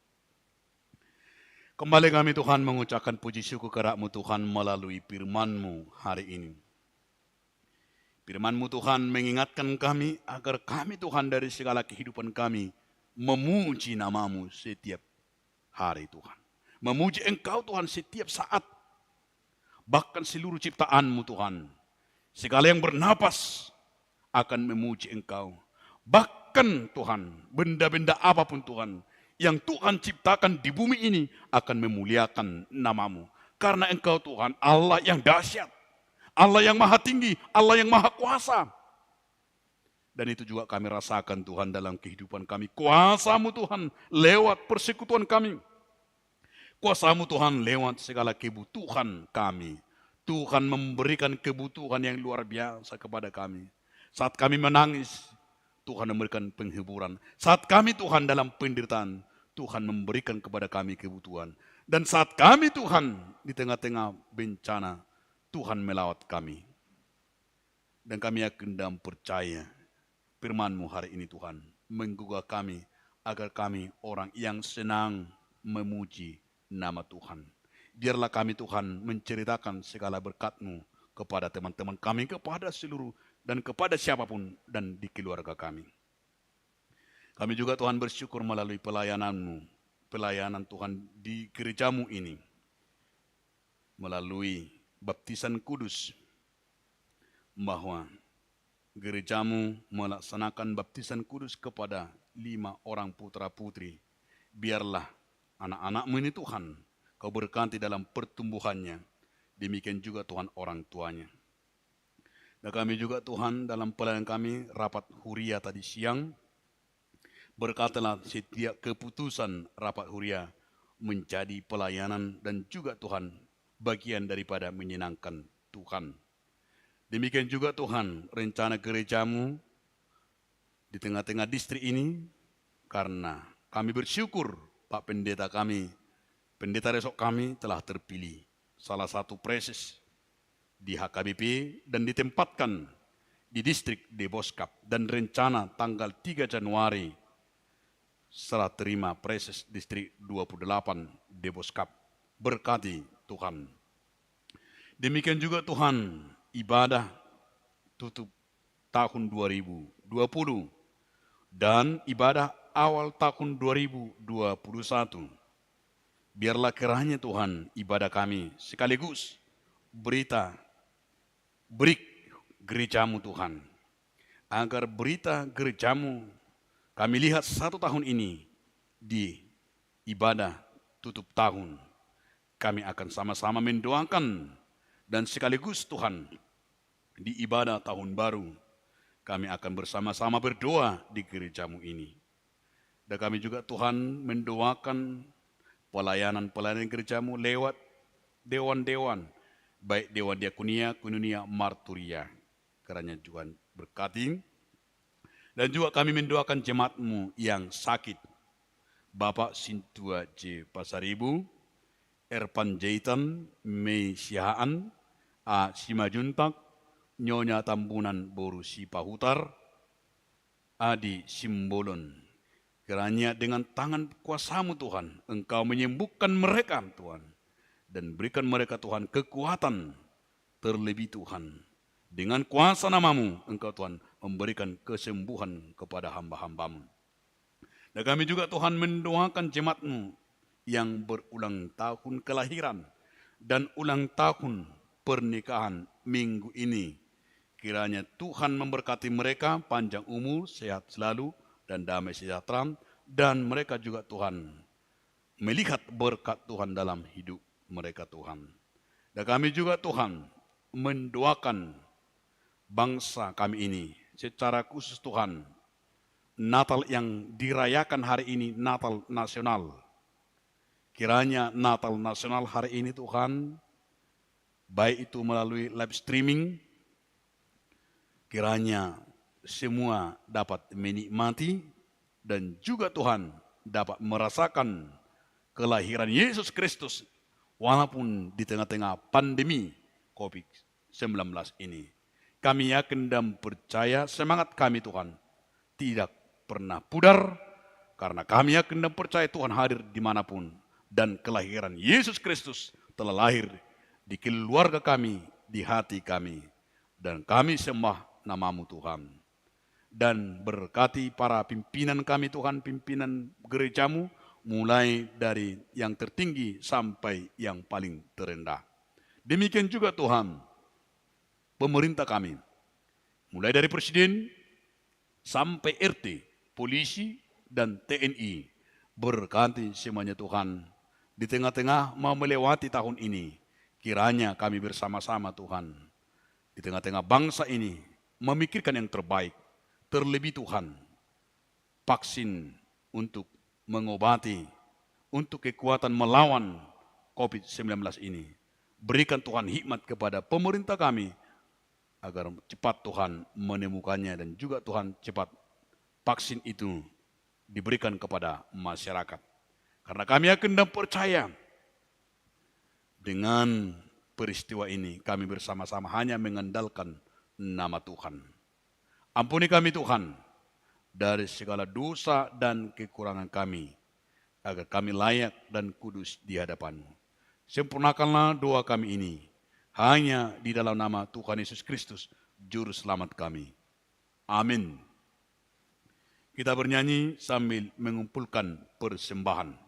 Kembali kami Tuhan mengucapkan puji syukur kepada-Mu Tuhan melalui firman-Mu hari ini. Firman-Mu Tuhan mengingatkan kami agar kami Tuhan dari segala kehidupan kami memuji nama-Mu setiap hari Tuhan. Memuji Engkau Tuhan setiap saat. Bahkan seluruh ciptaan-Mu Tuhan. Segala yang bernapas akan memuji Engkau. Bahkan Tuhan, benda-benda apapun Tuhan, yang Tuhan ciptakan di bumi ini akan memuliakan nama-Mu. Karena Engkau Tuhan, Allah yang dahsyat, Allah yang maha tinggi, Allah yang maha kuasa. Dan itu juga kami rasakan Tuhan dalam kehidupan kami. Kuasa-Mu Tuhan lewat persekutuan kami. Kuasa-Mu Tuhan lewat segala kebutuhan kami. Tuhan memberikan kebutuhan yang luar biasa kepada kami. Saat kami menangis, Tuhan memberikan penghiburan. Saat kami Tuhan dalam penderitaan, Tuhan memberikan kepada kami kebutuhan. Dan saat kami Tuhan di tengah-tengah bencana, Tuhan melawat kami. Dan kami yakin dan percaya firman-Mu hari ini Tuhan menggugah kami agar kami orang yang senang memuji nama Tuhan. Biarlah kami Tuhan menceritakan segala berkat-Mu kepada teman-teman kami, kepada seluruh dan kepada siapapun dan di keluarga kami. Kami juga Tuhan bersyukur melalui pelayanan-Mu, pelayanan Tuhan di gereja-Mu ini. Melalui baptisan kudus, bahwa gereja-Mu melaksanakan baptisan kudus kepada 5 orang putra-putri. Biarlah anak-anak-Mu ini Tuhan Kau berkati dalam pertumbuhannya. Demikian juga Tuhan orang tuanya. Dan kami juga Tuhan dalam pelayanan kami rapat huria tadi siang, berkatalah setiap keputusan rapat huria menjadi pelayanan dan juga Tuhan bagian daripada menyenangkan Tuhan. Demikian juga Tuhan rencana gerejamu di tengah-tengah distrik ini, karena kami bersyukur Pak Pendeta kami, Pendeta Resok kami telah terpilih salah satu preses di HKBP dan ditempatkan di distrik Deboskap, dan rencana tanggal 3 Januari setelah terima preses distrik 28 Deboskap. Berkati Tuhan. Demikian juga Tuhan ibadah tutup tahun 2020 dan ibadah awal tahun 2021. Biarlah kiranya Tuhan ibadah kami sekaligus beri gerejamu Tuhan. Agar berita gerejamu kami lihat 1 tahun ini di ibadah tutup tahun. Kami akan sama-sama mendoakan dan sekaligus Tuhan di ibadah tahun baru kami akan bersama-sama berdoa di gerejamu ini. Dan kami juga Tuhan mendoakan pelayanan gerejamu lewat dewan-dewan, baik Dewan Diakonia, Koinonia, Marturia. Kiranya Tuhan berkati. Dan juga kami mendoakan jemaatmu yang sakit. Bapak Sintua J. Pasaribu, Erpan Jaitan, Mei Sihaan, A. Simajuntak, Nyonya Tambunan Boru Sipahutar, Adi Simbolon. Kiranya dengan tangan kuasamu Tuhan, Engkau menyembuhkan mereka Tuhan. Dan berikan mereka Tuhan kekuatan terlebih Tuhan. Dengan kuasa namamu Engkau Tuhan memberikan kesembuhan kepada hamba-hambamu. Dan kami juga Tuhan mendoakan jemaatmu yang berulang tahun kelahiran dan ulang tahun pernikahan minggu ini. Kiranya Tuhan memberkati mereka panjang umur, sehat selalu, dan damai sejahtera, dan mereka juga Tuhan melihat berkat Tuhan dalam hidup mereka Tuhan. Dan kami juga Tuhan mendoakan bangsa kami ini secara khusus Tuhan, Natal yang dirayakan hari ini Natal nasional. Kiranya Natal nasional hari ini Tuhan, baik itu melalui live streaming, kiranya semua dapat menikmati dan juga Tuhan dapat merasakan kelahiran Yesus Kristus walaupun di tengah-tengah pandemi COVID-19 ini. Kami yakin dan percaya semangat kami Tuhan tidak pernah pudar, karena kami yakin dan percaya Tuhan hadir dimanapun, dan kelahiran Yesus Kristus telah lahir di keluarga kami, di hati kami, dan kami sembah namamu Tuhan. Dan berkati para pimpinan kami Tuhan, pimpinan gerejamu, mulai dari yang tertinggi sampai yang paling terendah. Demikian juga Tuhan, pemerintah kami, mulai dari presiden sampai RT, polisi dan TNI, berkati semuanya Tuhan. Di tengah-tengah mau melewati tahun ini, kiranya kami bersama-sama Tuhan, di tengah-tengah bangsa ini, memikirkan yang terbaik. Terlebih Tuhan, vaksin untuk mengobati, untuk kekuatan melawan COVID-19 ini. Berikan Tuhan hikmat kepada pemerintah kami, agar cepat Tuhan menemukannya, dan juga Tuhan cepat vaksin itu diberikan kepada masyarakat. Karena kami yakin dan percaya dengan peristiwa ini kami bersama-sama hanya mengandalkan nama Tuhan. Ampuni kami Tuhan dari segala dosa dan kekurangan kami, agar kami layak dan kudus di hadapan-Mu. Sempurnakanlah doa kami ini hanya di dalam nama Tuhan Yesus Kristus, Juru Selamat kami. Amin. Kita bernyanyi sambil mengumpulkan persembahan.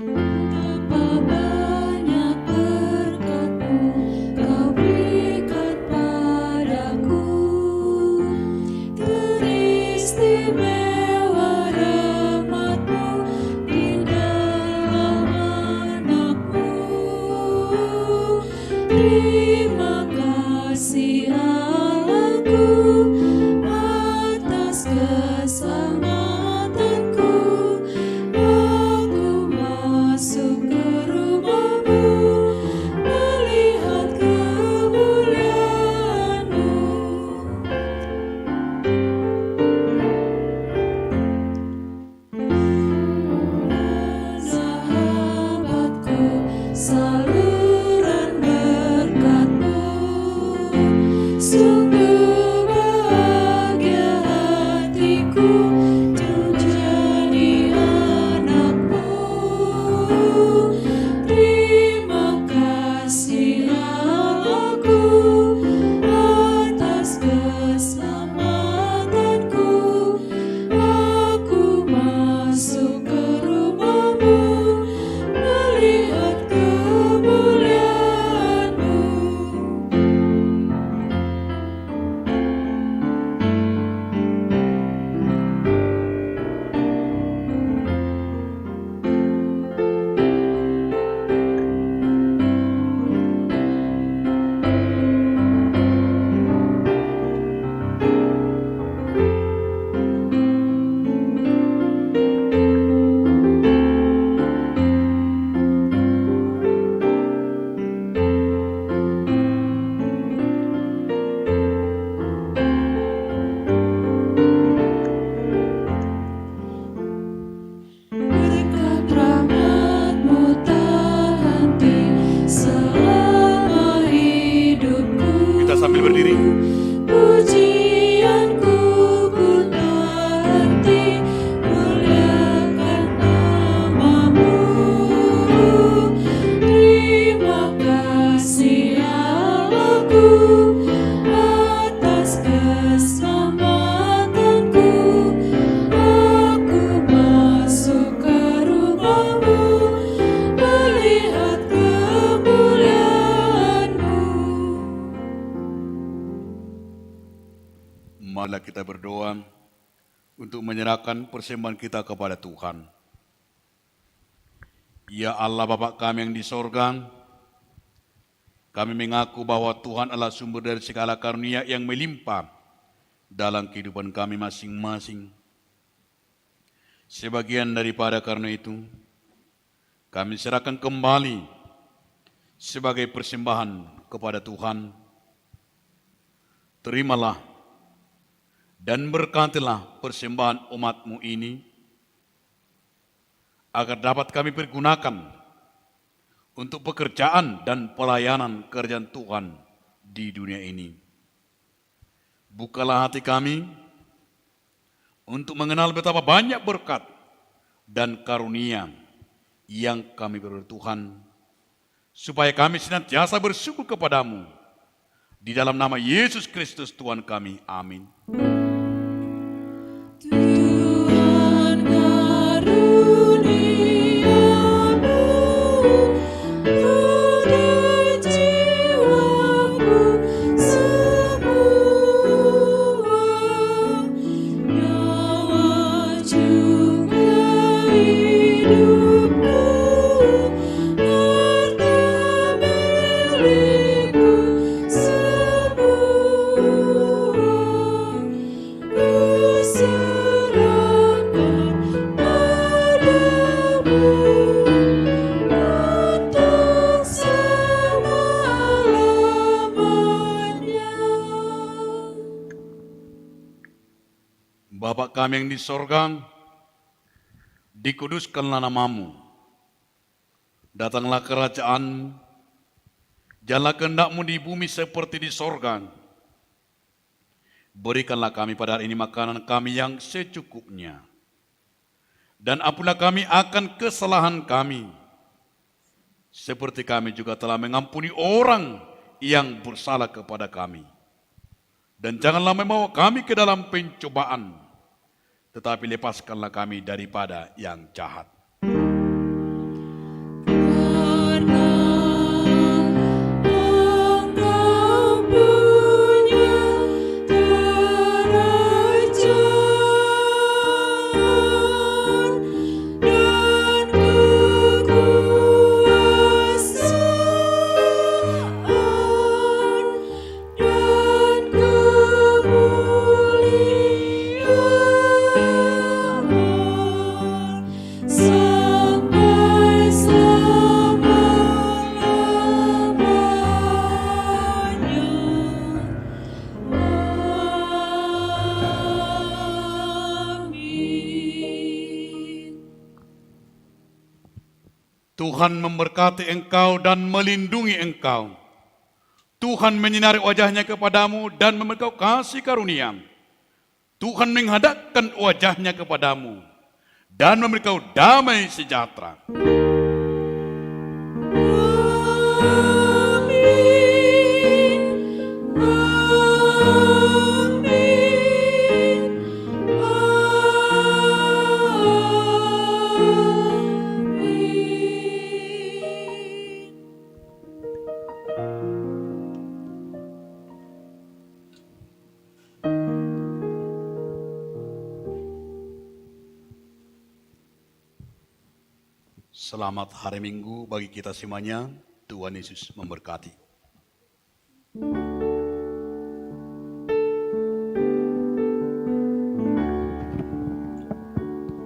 Betapa banyak berkat-Mu Kau berikan padaku. Allahku, atas keselamatanku, aku masuk ke rumah-Mu, melihat kemuliaan-Mu. Sahabatku, saluran berkat-Mu, sungguh bahagia hatiku menjadi anak-Mu. Terima kasih Allahku, atas keselamatanku, aku masuk ke rumah-Mu, melihat kemuliaan-Mu. Berkat rahmat-Mu tak henti selama hidupku. Kita sambil berdiri. Pujianku pun tak henti muliakan nama-Mu. Terima kasih Allahku, atas keselamatanku, aku masuk ke rumah-Mu, melihat kemuliaan-Mu. Marilah kita berdoa untuk menyerahkan persembahan kita kepada Tuhan. Ya Allah Bapa kami yang di sorga, kami mengaku bahwa Tuhan adalah sumber dari segala karunia yang melimpah dalam kehidupan kami masing-masing. Sebagian daripada karunia itu, kami serahkan kembali sebagai persembahan kepada Tuhan. Terimalah dan berkatilah persembahan umat-Mu ini, agar dapat kami pergunakan untuk pekerjaan dan pelayanan kerjaan Tuhan di dunia ini. Bukalah hati kami untuk mengenal betapa banyak berkat dan karunia yang kami peroleh Tuhan, supaya kami senantiasa bersyukur kepadamu. Di dalam nama Yesus Kristus Tuhan kami, amin. Tuhan karuniamu pada jiwaku semua, nyawa juga hidupku, harta milikku semua. Kuserahkan padamu untuk selama-lamanya. Bapa kami yang di sorga, dikuduskanlah nama-Mu. Datanglah kerajaan, jalanlah kehendak-Mu di bumi seperti di sorga. Berikanlah kami pada hari ini makanan kami yang secukupnya. Dan ampunilah kami akan kesalahan kami, seperti kami juga telah mengampuni orang yang bersalah kepada kami. Dan janganlah membawa kami ke dalam pencobaan, tetapi lepaskanlah kami daripada yang jahat. Karena Engkau punya kerajaan dan kekuasaan dan Tuhan memberkati engkau dan melindungi engkau. Tuhan menyinari wajahnya kepadamu dan memberi kau kasih karunia. Tuhan menghadapkan wajahnya kepadamu dan memberi kau damai sejahtera. Selamat hari Minggu bagi kita semuanya. Tuhan Yesus memberkati.